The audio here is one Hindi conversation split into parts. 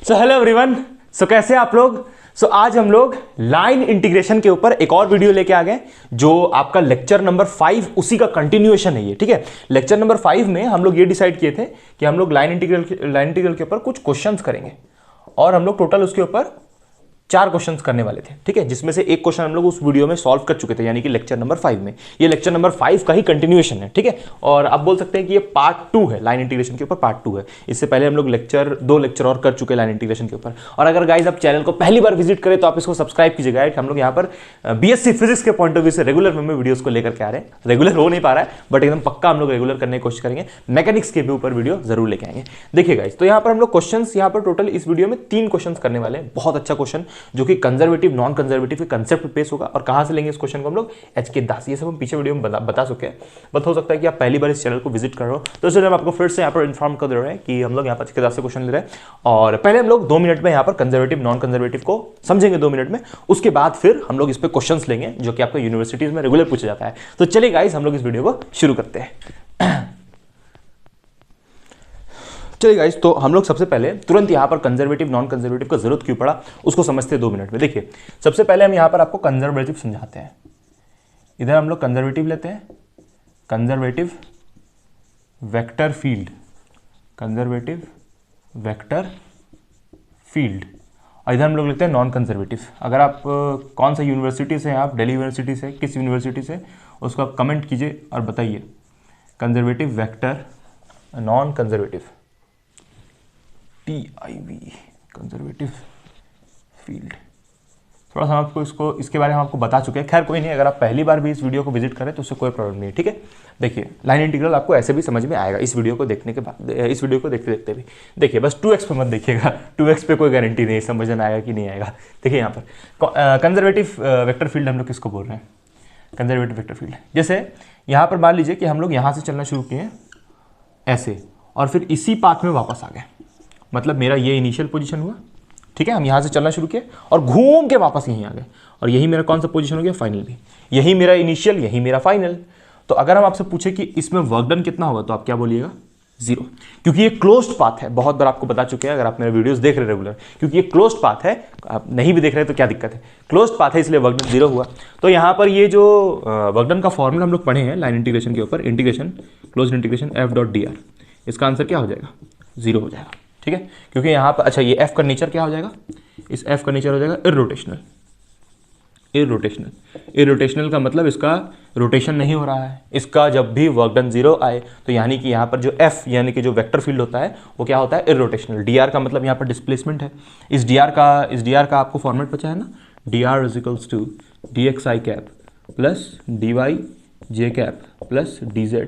So hello everyone. सो कैसे हैं आप लोग। आज हम लोग लाइन इंटीग्रेशन के ऊपर एक और वीडियो लेके आ गए जो आपका लेक्चर नंबर 5 उसी का कंटिन्यूएशन है ये। ठीक है, लेक्चर नंबर 5 में हम लोग ये डिसाइड किए थे कि हम लोग लाइन इंटीग्रल के ऊपर कुछ क्वेश्चंस करेंगे और हम लोग टोटल उसके ऊपर 4 क्वेश्चंस करने वाले थे। ठीक है, जिसमें से एक क्वेश्चन हम लोग उस वीडियो में सॉल्व कर चुके थे, यानी कि लेक्चर नंबर 5 में। ये लेक्चर नंबर 5 का ही कंटिन्यूएशन है। ठीक है, और आप बोल सकते हैं कि ये पार्ट 2 है, लाइन इंटीग्रेशन के ऊपर पार्ट 2 है। इससे पहले हम लोग दो लेक्चर और कर चुके हैं लाइन इंटीग्रेशन के ऊपर। और अगर गाइज आप चैनल को पहली बार विजिट करें तो आप इसको सब्सक्राइब कीजिएगा। हम लोग यहाँ पर बीएससी फिजिक्स के पॉइंट ऑफ व्यू से रेगुलर में वीडियोस को लेकर के आ रहे हैं। रेगुलर हो नहीं पा रहा है बट एकदम पक्का हम लोग रेगुलर करने की कोशिश करेंगे। मैकेनिक्स के भी ऊपर वीडियो जरूर लेके आएंगे। देखिए गाइज, तो यहाँ पर हम लोग क्वेश्चंस यहाँ पर टोटल इस वीडियो में 3 क्वेश्चंस करने वाले हैं। बहुत अच्छा क्वेश्चन जो कि कंजर्वेटिव नॉन कंजर्वेटिव के कंसेप्ट पे बेस होगा। और कहां से लेंगे इस क्वेश्चन को हम लोग, एचके दास। ये सब हम पीछे वीडियो में बता चुके हैं, बट हो सकता है कि आप पहली बार इस चैनल को विजिट कर रहे हो, तो इसलिए हम आपको फिर से यहाँ पर इन्फॉर्म कर दे रहे हैं कि हम लोग यहाँ पर एचके दास से क्वेश्चन ले रहे हैं। और पहले हम लोग 2 मिनट में यहाँ पर कंजर्वेटिव नॉन कंजर्वेटिव को समझेंगे 2 मिनट में। उसके बाद फिर हम लोग इस पर क्वेश्चन लेंगे जो कि आपको यूनिवर्सिटीज में रेगुलर पूछा जाता है। तो चलिए गाइस, हम लोग इस वीडियो को शुरू करते हैं। चलिए गाइस, तो हम लोग सबसे पहले तुरंत यहाँ पर कंजर्वेटिव नॉन कंजर्वेटिव का जरूरत क्यों पड़ा उसको समझते हैं 2 मिनट में। देखिए, सबसे पहले हम यहाँ पर आपको कंजर्वेटिव समझाते हैं। इधर हम लोग कंजर्वेटिव लेते हैं, conservative vector field, conservative vector field. और इधर हम लोग लेते हैं नॉन कंजर्वेटिव। अगर आप कौन सा यूनिवर्सिटी से हैं, आप दिल्ली यूनिवर्सिटी से, किस यूनिवर्सिटी से, उसको आप कमेंट कीजिए और बताइए। Conservative vector non conservative, TIV conservative field. थोड़ा सा आपको इसके बारे में आपको बता चुके हैं। खैर कोई नहीं, अगर आप पहली बार भी इस वीडियो को विजिट करें तो उससे कोई प्रॉब्लम नहीं है। ठीक है, देखिए लाइन इंटीग्रल आपको ऐसे भी समझ में आएगा इस वीडियो को देखने के बाद, इस वीडियो को देखते देखते भी। देखिए बस 2x पे मत देखिएगा, 2x पे कोई गारंटी नहीं समझ में आएगा कि नहीं आएगा। देखिए यहाँ पर कंजर्वेटिव वेक्टर फील्ड हम लोग किसको बोल रहे हैं, कंजर्वेटिव वेक्टर फील्ड। जैसे यहाँ पर मान लीजिए कि हम लोग यहाँ से चलना शुरू किए ऐसे और फिर इसी पाथ में वापस आ गए। मतलब मेरा ये इनिशियल पोजीशन हुआ, ठीक है, हम यहाँ से चलना शुरू किए और घूम के वापस यहीं आ गए। और यही मेरा कौन सा पोजीशन हो गया, फाइनल भी। यही मेरा इनिशियल, यही मेरा फाइनल। तो अगर हम आपसे पूछे कि इसमें वर्क डन कितना होगा तो आप क्या बोलिएगा, 0। क्योंकि ये क्लोज्ड पाथ है। बहुत बार आपको बता चुके हैं अगर आप मेरे वीडियोस देख रहे हैं रेगुलर, क्योंकि ये क्लोज्ड पाथ है। आप नहीं भी देख रहे तो क्या दिक्कत है, क्लोज्ड पाथ है इसलिए वर्क डन 0 हुआ। तो यहाँ पर ये जो वर्क डन का फॉर्मूला हम लोग पढ़े हैं लाइन इंटीग्रेशन के ऊपर, इंटीग्रेशन क्लोज्ड इंटीग्रेशन F.dr, इसका आंसर क्या हो जाएगा, 0 हो जाएगा। ठीक है, क्योंकि यहाँ पर अच्छा ये F का नेचर क्या हो जाएगा, इस F का नेचर हो जाएगा इररोटेशनल। इररोटेशनल का मतलब इसका रोटेशन नहीं हो रहा है। इसका जब भी वर्क डन 0 आए तो यानी कि यहाँ पर जो F यानी कि जो वेक्टर फील्ड होता है वो क्या होता है, इररोटेशनल। dr का मतलब यहाँ पर डिस्प्लेसमेंट है। इस dr का आपको फॉर्मेट पता है ना, dr is equals to dxi cap plus dy cap plus dz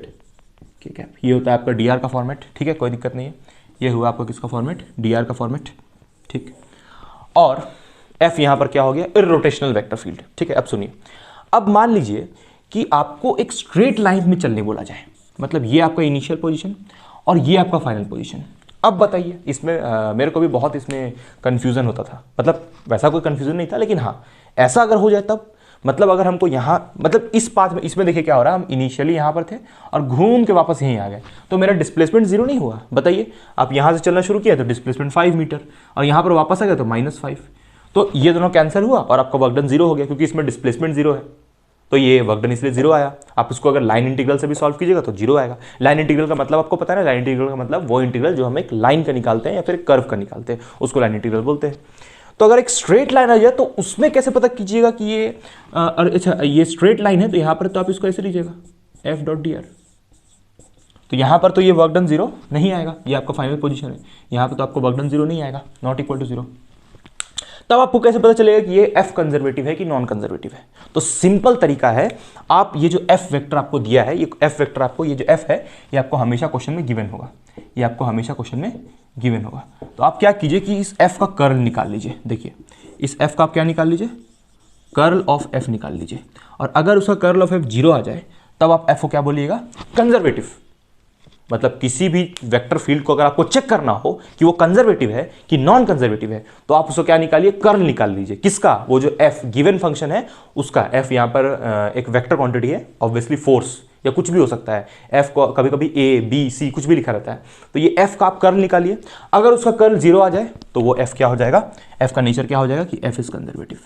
cap. ये होता है आपका dr का फॉर्मेट। ठीक है, कोई दिक्कत नहीं है। ये हुआ आपका किसका फॉर्मेट, dr का फॉर्मेट। ठीक, और f यहाँ पर क्या हो गया, इररोटेशनल वेक्टर फील्ड। ठीक है, अब सुनिए, अब मान लीजिए कि आपको एक स्ट्रेट लाइन में चलने बोला जाए। मतलब ये आपका इनिशियल पोजीशन और ये आपका फाइनल पोजीशन। अब बताइए, इसमें मेरे को भी बहुत इसमें कन्फ्यूजन होता था। मतलब वैसा कोई कन्फ्यूजन नहीं था, लेकिन हाँ ऐसा अगर हो जाए तब, मतलब अगर हमको यहाँ, मतलब इस पाथ में, इसमें देखिए क्या हो रहा है, हम इनिशियली यहाँ पर थे और घूम के वापस यहीं आ गए, तो मेरा डिस्प्लेसमेंट 0 नहीं हुआ। बताइए, आप यहाँ से चलना शुरू किया तो डिस्प्लेसमेंट 5 मीटर और यहाँ पर वापस आ गया तो -5। तो ये दोनों कैंसिल हुआ और आपका वर्क डन 0 हो गया, क्योंकि इसमें डिस्प्लेसमेंट 0 है। तो ये वर्क डन इसलिए 0 आया। आप इसको अगर लाइन इंटीग्रल से भी सॉल्व कीजिएगा तो 0 आएगा। लाइन इंटीग्रल का मतलब आपको पता है ना, लाइन इंटीग्रल का मतलब वो इंटीग्रल जो हम एक लाइन का निकालते हैं या फिर कर्व का निकालते हैं, उसको लाइन इंटीग्रल बोलते हैं। तो अगर एक स्ट्रेट लाइन आ जाए तो उसमें कैसे पता कीजिएगा कि ये अच्छा ये स्ट्रेट लाइन है, तो यहाँ पर तो आप इसको ऐसे लीजिएगा F.dr। तो यहाँ पर तो ये वर्क डन 0 नहीं आएगा, ये आपका फाइनल पोजीशन है। यहाँ पर तो आपको वर्क डन 0 नहीं आएगा, नॉट इक्वल टू 0। तब आपको कैसे पता चलेगा कि ये F कंजर्वेटिव है कि नॉन कंजर्वेटिव है। तो सिंपल तरीका है, आप ये जो F वेक्टर आपको दिया है, ये F वेक्टर आपको, ये जो F है ये आपको हमेशा क्वेश्चन में गिवन होगा। ये आपको हमेशा क्वेश्चन में गिवन होगा। तो आप क्या कीजिए कि इस F का कर्ल निकाल लीजिए। देखिए इस F का आप क्या निकाल लीजिए, कर्ल ऑफ F निकाल लीजिए। और अगर उसका कर्ल ऑफ F 0 आ जाए तब आप F को क्या बोलिएगा, कंजर्वेटिव। मतलब किसी भी वेक्टर फील्ड को अगर आपको चेक करना हो कि वो कंजर्वेटिव है कि नॉन कंजर्वेटिव है, तो आप उसको क्या निकालिए, कर्ल निकाल लीजिए। किसका? वो जो एफ गिवन फंक्शन है उसका। एफ यहाँ पर एक वेक्टर क्वांटिटी है, ऑब्वियसली फोर्स या कुछ भी हो सकता है। एफ को कभी कभी ए बी सी कुछ भी लिखा रहता है, तो ये एफ का आप कर्ल निकालिए। अगर उसका कर्ल 0 आ जाए तो वो एफ क्या हो जाएगा, एफ का नेचर क्या हो जाएगा कि एफ इज कंजर्वेटिव।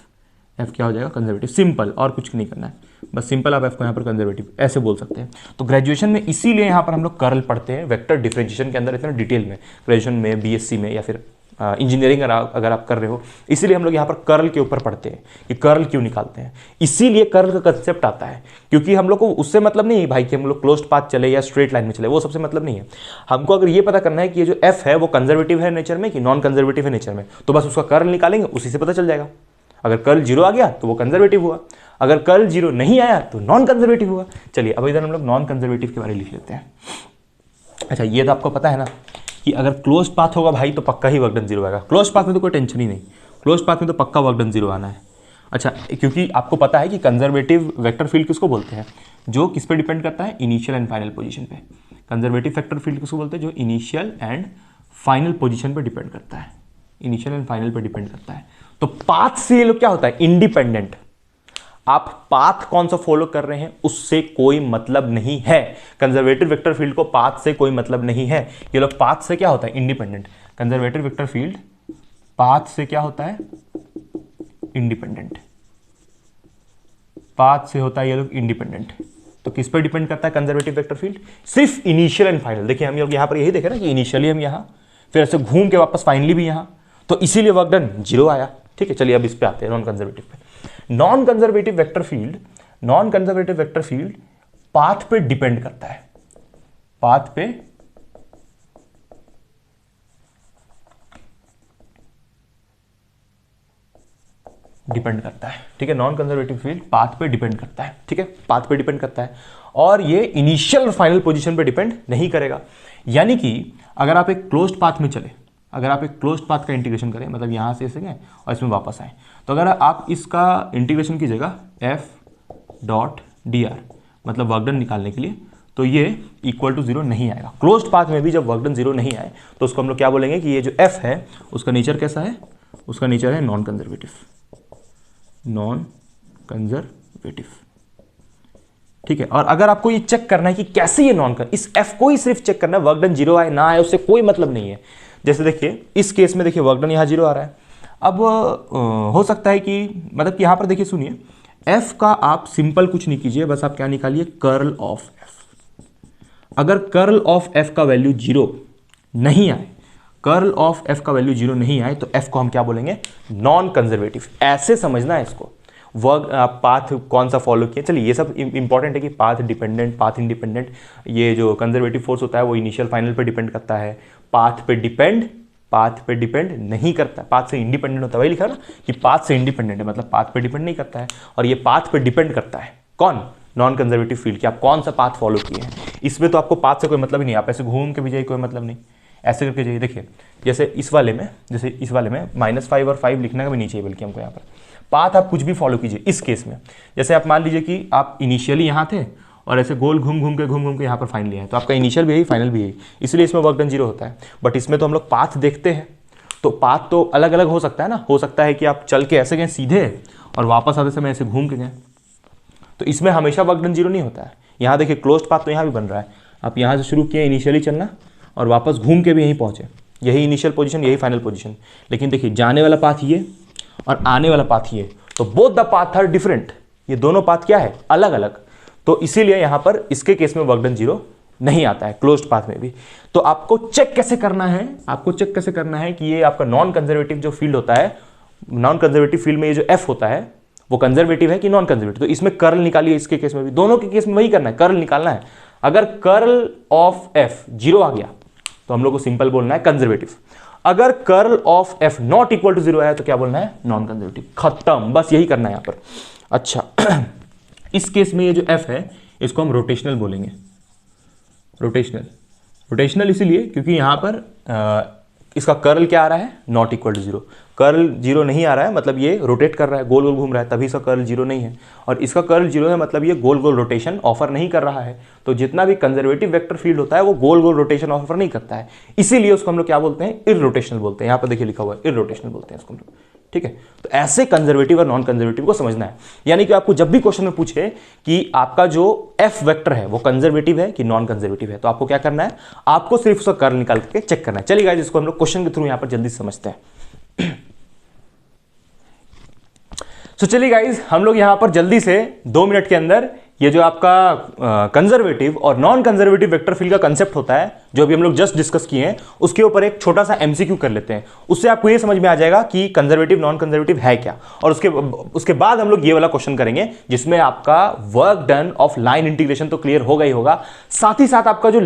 एफ क्या हो जाएगा, कंजर्वेटिव। सिंपल, और कुछ नहीं करना है, बस सिंपल आप एफ को यहाँ पर कंजर्वेटिव ऐसे बोल सकते हैं। तो ग्रेजुएशन में इसीलिए यहाँ पर हम लोग कर्ल पढ़ते हैं वेक्टर डिफरेंशिएशन के अंदर इतना डिटेल में, ग्रेजुएशन में, बीएससी में या फिर इंजीनियरिंग अगर आप कर रहे हो, इसीलिए हम लोग यहाँ पर कर्ल के ऊपर पढ़ते हैं कि कर्ल क्यों निकालते हैं। इसीलिए कर्ल का कंसेप्ट आता है, क्योंकि हम लोग को उससे मतलब नहीं है भाई कि हम लोग क्लोज्ड पाथ चले या स्ट्रेट लाइन में चले, वो सबसे मतलब नहीं है। हमको अगर ये पता करना है कि ये जो एफ है वो कंजर्वेटिव है नेचर में कि नॉन कंजर्वेटिव है नेचर में, तो बस उसका कर्ल निकालेंगे, उसी से पता चल जाएगा। अगर कर्ल 0 आ गया तो वो कंजर्वेटिव हुआ, अगर कर्ल 0 नहीं आया तो नॉन कंजर्वेटिव हुआ। चलिए अब इधर हम लोग नॉन कंजर्वेटिव के बारे में लिख लेते हैं। अच्छा, ये तो आपको पता है ना कि अगर क्लोज पाथ होगा भाई तो पक्का ही वर्क डन 0 आएगा। क्लोज पाथ में तो कोई टेंशन ही नहीं, क्लोज पाथ में तो पक्का वर्क डन 0 आना है। अच्छा, क्योंकि आपको पता है कि कंजर्वेटिव वेक्टर फील्ड किसको बोलते हैं, जो किस पे डिपेंड करता है, इनिशियल एंड फाइनल पोजीशन पे। कंजर्वेटिव वेक्टर फील्ड किसको बोलते हैं, जो इनिशियल एंड फाइनल पोजीशन पे डिपेंड करता है, इनिशियल एंड फाइनल पे डिपेंड करता है। तो पाथ से ये लोग क्या होता है, इंडिपेंडेंट। आप पाथ कौन सा फॉलो कर रहे हैं उससे कोई मतलब नहीं है। कंजर्वेटिव वेक्टर फील्ड को पाथ से कोई मतलब नहीं है। ये लोग पाथ से क्या होता है, independent. Conservative vector field path से क्या होता है, इंडिपेंडेंट। पाथ से होता है ये लोग इंडिपेंडेंट। तो किस पर डिपेंड करता है कंजर्वेटिव वेक्टर फील्ड, सिर्फ इनिशियल एंड फाइनल। देखिए हम लोग यहां पर यही देखे ना कि इनिशियली हम यहां, फिर ऐसे घूम के वापस फाइनली भी यहां, तो इसीलिए वर्क डन 0 आया। ठीक है, चलिए अब इस पे आते हैं, नॉन कंजर्वेटिव पे। Non conservative vector field, non conservative vector field path पे डिपेंड करता है, पाथ पे डिपेंड करता है। ठीक है, नॉन कंजर्वेटिव फील्ड पाथ पे डिपेंड करता है। ठीक है, पाथ पे डिपेंड करता है, और ये इनिशियल और फाइनल पोजीशन पे डिपेंड नहीं करेगा। यानी कि अगर आप एक क्लोज्ड पाथ में चले, अगर आप एक क्लोज्ड पाथ का इंटीग्रेशन करें, मतलब यहाँ से ऐसे गए और इसमें वापस आए, तो अगर आप इसका इंटीग्रेशन कीजिएगा f.dr, मतलब वर्क डन निकालने के लिए, तो ये इक्वल टू 0 नहीं आएगा। क्लोज्ड पाथ में भी जब वर्क डन 0 नहीं आए तो उसको हम लोग क्या बोलेंगे कि ये जो f है उसका नेचर कैसा है, उसका नेचर है नॉन कंजर्वेटिव, नॉन कंजर्वेटिव। ठीक है, और अगर आपको ये चेक करना है कि कैसे ये नॉन कर, इस f को ही सिर्फ चेक करना है, वर्क डन 0 आए ना आए उससे कोई मतलब नहीं है। जैसे देखिए इस केस में देखिए वर्क डन यहाँ 0 आ रहा है। अब हो सकता है कि मतलब कि यहाँ पर देखिए सुनिए, f का आप सिंपल कुछ नहीं कीजिए, बस आप क्या निकालिए, कर्ल ऑफ f। अगर कर्ल ऑफ f का वैल्यू 0 नहीं आए, कर्ल ऑफ f का वैल्यू 0 नहीं आए तो f को हम क्या बोलेंगे, नॉन कंजर्वेटिव। ऐसे समझना है इसको। वर्क पाथ कौन सा फॉलो किया, चलिए ये सब इंपॉर्टेंट है कि पाथ डिपेंडेंट, पाथ इंडिपेंडेंट। ये जो कंजर्वेटिव फोर्स होता है वो इनिशियल फाइनल पे डिपेंड करता है, पाथ पे डिपेंड, पाथ पे डिपेंड नहीं करता, पाथ से इंडिपेंडेंट होता है। वही लिखा ना कि पाथ से इंडिपेंडेंट है, मतलब पाथ पे डिपेंड नहीं करता है। और ये पाथ पे डिपेंड करता है कौन, नॉन कंजर्वेटिव फील्ड, कि आप कौन सा पाथ फॉलो किए हैं। इसमें तो आपको पाथ से कोई मतलब ही नहीं, आप ऐसे घूम के भी जाइए कोई मतलब नहीं, ऐसे करके जाइए। देखिए जैसे इस वाले में, जैसे इस वाले में -5 और 5 लिखना का भी नहीं चाहिए, बल्कि हमको यहाँ पर पाथ आप कुछ भी फॉलो कीजिए। इस केस में जैसे आप मान लीजिए कि आप इनिशियली यहाँ थे और ऐसे गोल घूम घूम के यहाँ पर फाइनली है, तो आपका इनिशियल भी यही, फाइनल भी यही, इसलिए इसमें वर्क डन 0 होता है। बट इसमें तो हम लोग पाथ देखते हैं, तो पाथ तो अलग अलग हो सकता है ना। हो सकता है कि आप चल के ऐसे गए सीधे और वापस आते समय ऐसे घूम के गए, तो इसमें हमेशा वर्क डन 0 नहीं होता है। यहाँ देखिए क्लोज्ड पाथ तो यहाँ भी बन रहा है, आप यहाँ से शुरू किए इनिशियली चलना और वापस घूम के भी यहीं पहुँचे, यही इनिशियल पोजीशन, यही फाइनल पोजीशन। लेकिन देखिए जाने वाला पाथ ये और आने वाला पाथ ये, तो both the path are different. ये दोनों पाथ क्या है, अलग अलग। तो इसीलिए यहाँ पर इसके केस में वर्क डन 0 नहीं आता है, क्लोज्ड पाथ में भी। तो आपको चेक कैसे करना है, आपको चेक कैसे करना है कि ये आपका नॉन कंजर्वेटिव जो फील्ड होता है, नॉन कंजर्वेटिव फील्ड में ये जो f होता है वो कंजर्वेटिव है कि नॉन कंजर्वेटिव। तो इसमें कर्ल निकालिए, इसके केस में भी, दोनों के केस में वही करना है, कर्ल निकालना है। अगर कर्ल ऑफ f 0 आ गया तो हम लोग को सिंपल बोलना है कंजर्वेटिव। अगर curl of f not equal to 0 है तो क्या बोलना है, नॉन कंजर्वेटिव। खत्म, बस यही करना है यहाँ पर। अच्छा इस केस में ये जो f है इसको हम रोटेशनल बोलेंगे, रोटेशनल। रोटेशनल इसीलिए क्योंकि यहाँ पर इसका कर्ल क्या आ रहा है, not equal to zero. Curl zero नहीं आ रहा है मतलब ये रोटेट कर रहा है, गोल गोल घूम रहा है, तभी इसका कर्ल जीरो नहीं है। और इसका कर्ल जीरो है मतलब ये गोल गोल रोटेशन ऑफर नहीं कर रहा है। तो जितना भी कंजर्वेटिव वेक्टर फील्ड होता है वो गोल गोल रोटेशन ऑफर नहीं करता है, इसीलिए उसको हम लोग क्या बोलते हैं, इररोटेशनल बोलते हैं। यहाँ पर देखिए लिखा हुआ है इररोटेशनल बोलते हैं इसको हम लोग, ठीक है। तो ऐसे कंजर्वेटिव और नॉन कंजर्वेटिव को समझना है। यानी कि आपको जब भी क्वेश्चन में पूछे कि आपका जो एफ वेक्टर है वो कंजर्वेटिव है कि नॉन कंजर्वेटिव है, तो आपको क्या करना है, आपको सिर्फ उसका कर्ल निकाल के चेक करना है। चलिए गाइस, इसको हम लोग क्वेश्चन के थ्रू यहां पर जल्दी से समझते हैं। तो चलिए गाइस, हम लोग यहां पर जल्दी से 2 मिनट के अंदर ये जो आपका कंजर्वेटिव और नॉन कंजर्वेटिव वेक्टर फील्ड का कंसेप्ट होता है, जो अभी हम लोग जस्ट डिस्कस किए हैं, उसके ऊपर एक छोटा सा एमसीक्यू कर लेते हैं। उससे आपको ये समझ में आ जाएगा कि कंजर्वेटिव नॉन कंजर्वेटिव है क्या। और उसके बाद हम लोग ये वाला क्वेश्चन करेंगे जिसमें आपका work done of line integration तो क्लियर होगा ही होगा, साथ ही साथ आपका जो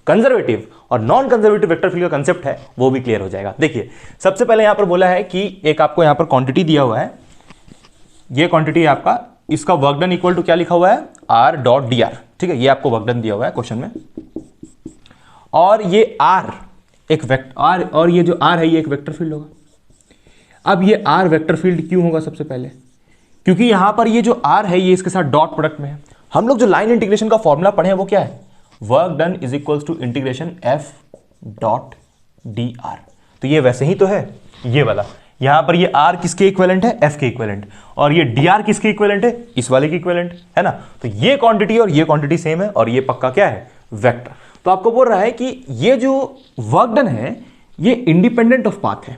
कंजर्वेटिव और नॉन कंजर्वेटिव वेक्टर फील्ड का कंसेप्ट है वो भी क्लियर हो जाएगा। देखिए, सबसे पहले यहां पर बोला है कि एक आपको यहां पर क्वांटिटी दिया हुआ है, ये क्वांटिटी आपका, इसका वर्क डन इक्वल टू क्या लिखा हुआ है, आर डॉट डी आर, ठीक है। ये आपको वर्क डन दिया हुआ है क्वेश्चन में, और ये आर एक वेक्टर, आर, और ये जो आर है ये एक वेक्टर फील्ड होगा। अब ये आर वेक्टर फील्ड क्यों होगा, सबसे पहले क्योंकि यहां पर ये जो आर है ये इसके साथ डॉट प्रोडक्ट में है। हम लोग जो लाइन इंटीग्रेशन का फॉर्मूला पढ़े हैं वो क्या है, work done is equals to integration F dot D R. तो ये वैसे ही तो है, ये वाला, यहां पर ये r किसके इक्विवेलेंट है, f के इक्विवेलेंट, और ये dr किसके इक्विवेलेंट है, इस वाले के इक्विवेलेंट है ना। तो ये क्वांटिटी और ये क्वांटिटी सेम है, और ये पक्का क्या है, वेक्टर। तो आपको बोल रहा है कि ये जो वर्क डन है ये इंडिपेंडेंट ऑफ पाथ है।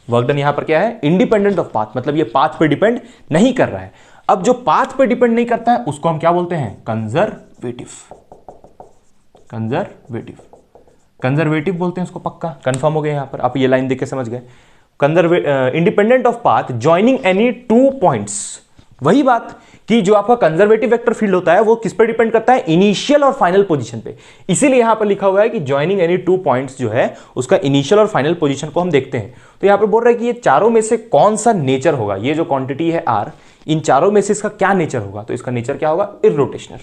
वर्क डन यहां पर क्या है, इंडिपेंडेंट ऑफ पाथ, मतलब ये पाथ पे डिपेंड नहीं कर रहा है। अब जो पाथ पे डिपेंड नहीं करता है उसको हम क्या बोलते हैं, कंजर्वेटिव। कंजर्वेटिव, कंजर्वेटिव बोलते हैं उसको, पक्का कंफर्म हो गया। यहां पर आप ये लाइन देख के समझ गए, independent of path joining any 2 points. वही बात कि जो आपका कंजर्वेटिव वेक्टर फील्ड होता है वो किस पे डिपेंड करता है, इनिशियल और फाइनल पोजीशन पे। इसीलिए यहां पर लिखा हुआ है कि जॉइनिंग एनी 2 पॉइंट्स जो है उसका इनिशियल और फाइनल पोजीशन को हम देखते हैं। तो यहां पर बोल रहा है कि ये चारों में से कौन सा नेचर होगा, ये जो क्वांटिटी है आर, इन चारों में से इसका क्या नेचर होगा। तो इसका नेचर क्या होगा, इररोटेशनल।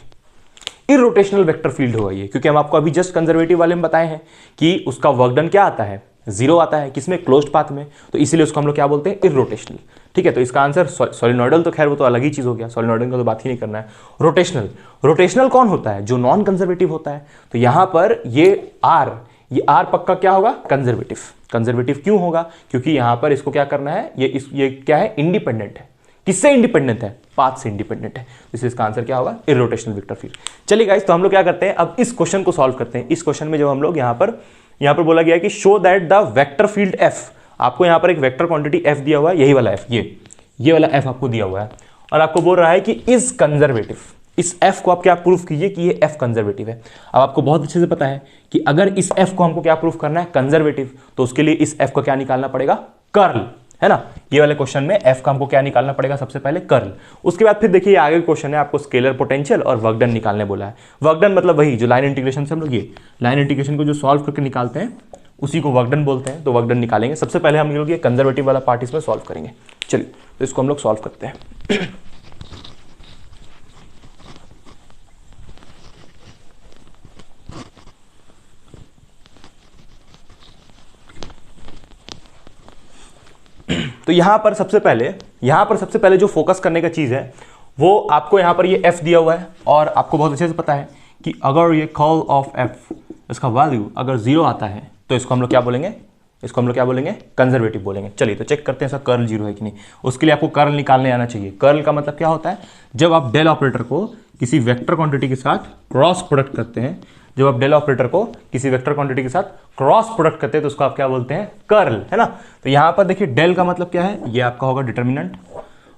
इररोटेशनल वेक्टर फील्ड होगा ये, क्योंकि हम आपको अभी जस्ट कंजर्वेटिव वाले में बताए हैं कि उसका वर्क डन क्या आता है, जीरो आता है, किसमें, क्लोज्ड पाथ में। तो इसीलिए उसको हम लोग क्या बोलते हैं, इररोटेशनल, ठीक है। तो इसका आंसर सोलिनॉइडल, तो खैर वो तो अलग ही चीज हो गया, सोलिनॉइडल का तो बात ही नहीं करना है। रोटेशनल, रोटेशनल कौन होता है, जो नॉन कंजर्वेटिव होता है। तो यहां पर ये आर पक्का क्या होगा, कंजर्वेटिव। कंजर्वेटिव क्यों होगा, क्योंकि यहां पर इसको क्या करना है, ये क्या है, इंडिपेंडेंट है। किससे इंडिपेंडेंट है, पाथ से इंडिपेंडेंट है। इसलिए इसका आंसर क्या होगा, इररोटेशनल वेक्टर फील्ड। चलिए गाइस, तो हम लोग क्या करते हैं, अब इस क्वेश्चन को सॉल्व करते हैं। इस क्वेश्चन में जो हम लोग यहां पर बोला गया है कि show that the vector field f, आपको यहां पर एक वेक्टर क्वांटिटी f दिया हुआ है, यही वाला f, ये वाला f आपको दिया हुआ है, और आपको बोल रहा है कि इज कंजर्वेटिव। इस f को आप क्या प्रूफ कीजिए कि ये f कंजर्वेटिव है। अब आपको बहुत अच्छे से पता है कि अगर इस f को हमको क्या प्रूफ करना है, कंजर्वेटिव, तो उसके लिए इस f को क्या निकालना पड़ेगा, कर्ल, है ना। ये वाले क्वेश्चन में f का हमको क्या निकालना पड़ेगा, सबसे पहले कर्ल। उसके बाद फिर देखिए आगे क्वेश्चन है, आपको स्केलर पोटेंशियल और वर्क डन निकालने बोला है। वर्क डन मतलब वही जो लाइन इंटीग्रेशन से हम लोग, ये लाइन इंटीग्रेशन को जो सॉल्व करके निकालते हैं उसी को वर्क डन बोलते हैं। तो वर्क डन निकालेंगे। सबसे पहले हम लोग ये कंजर्वेटिव वाला पार्ट इसमें सॉल्व करेंगे। चलिए, तो इसको हम लोग सॉल्व करते हैं। तो यहां पर सबसे पहले जो फोकस करने का चीज है वो आपको यहां पर ये f दिया हुआ है, और आपको बहुत अच्छे से पता है कि अगर ये कर्ल ऑफ f, इसका वैल्यू अगर 0 आता है तो इसको हम लोग क्या बोलेंगे, कंजर्वेटिव बोलेंगे। चलिए, तो चेक करते हैं इसका कर्ल 0 है कि नहीं। उसके लिए आपको कर्ल निकालने आना चाहिए। कर्ल का मतलब क्या होता है, जब आप डेल ऑपरेटर को किसी वेक्टर क्वांटिटी के साथ क्रॉस प्रोडक्ट करते हैं, जब आप डेल ऑपरेटर को किसी वेक्टर क्वांटिटी के साथ क्रॉस प्रोडक्ट करते हैं तो उसको आप क्या बोलते हैं, कर्ल, है ना। तो यहां पर देखिए डेल का मतलब क्या है, ये आपका होगा डिटर्मिनेंट,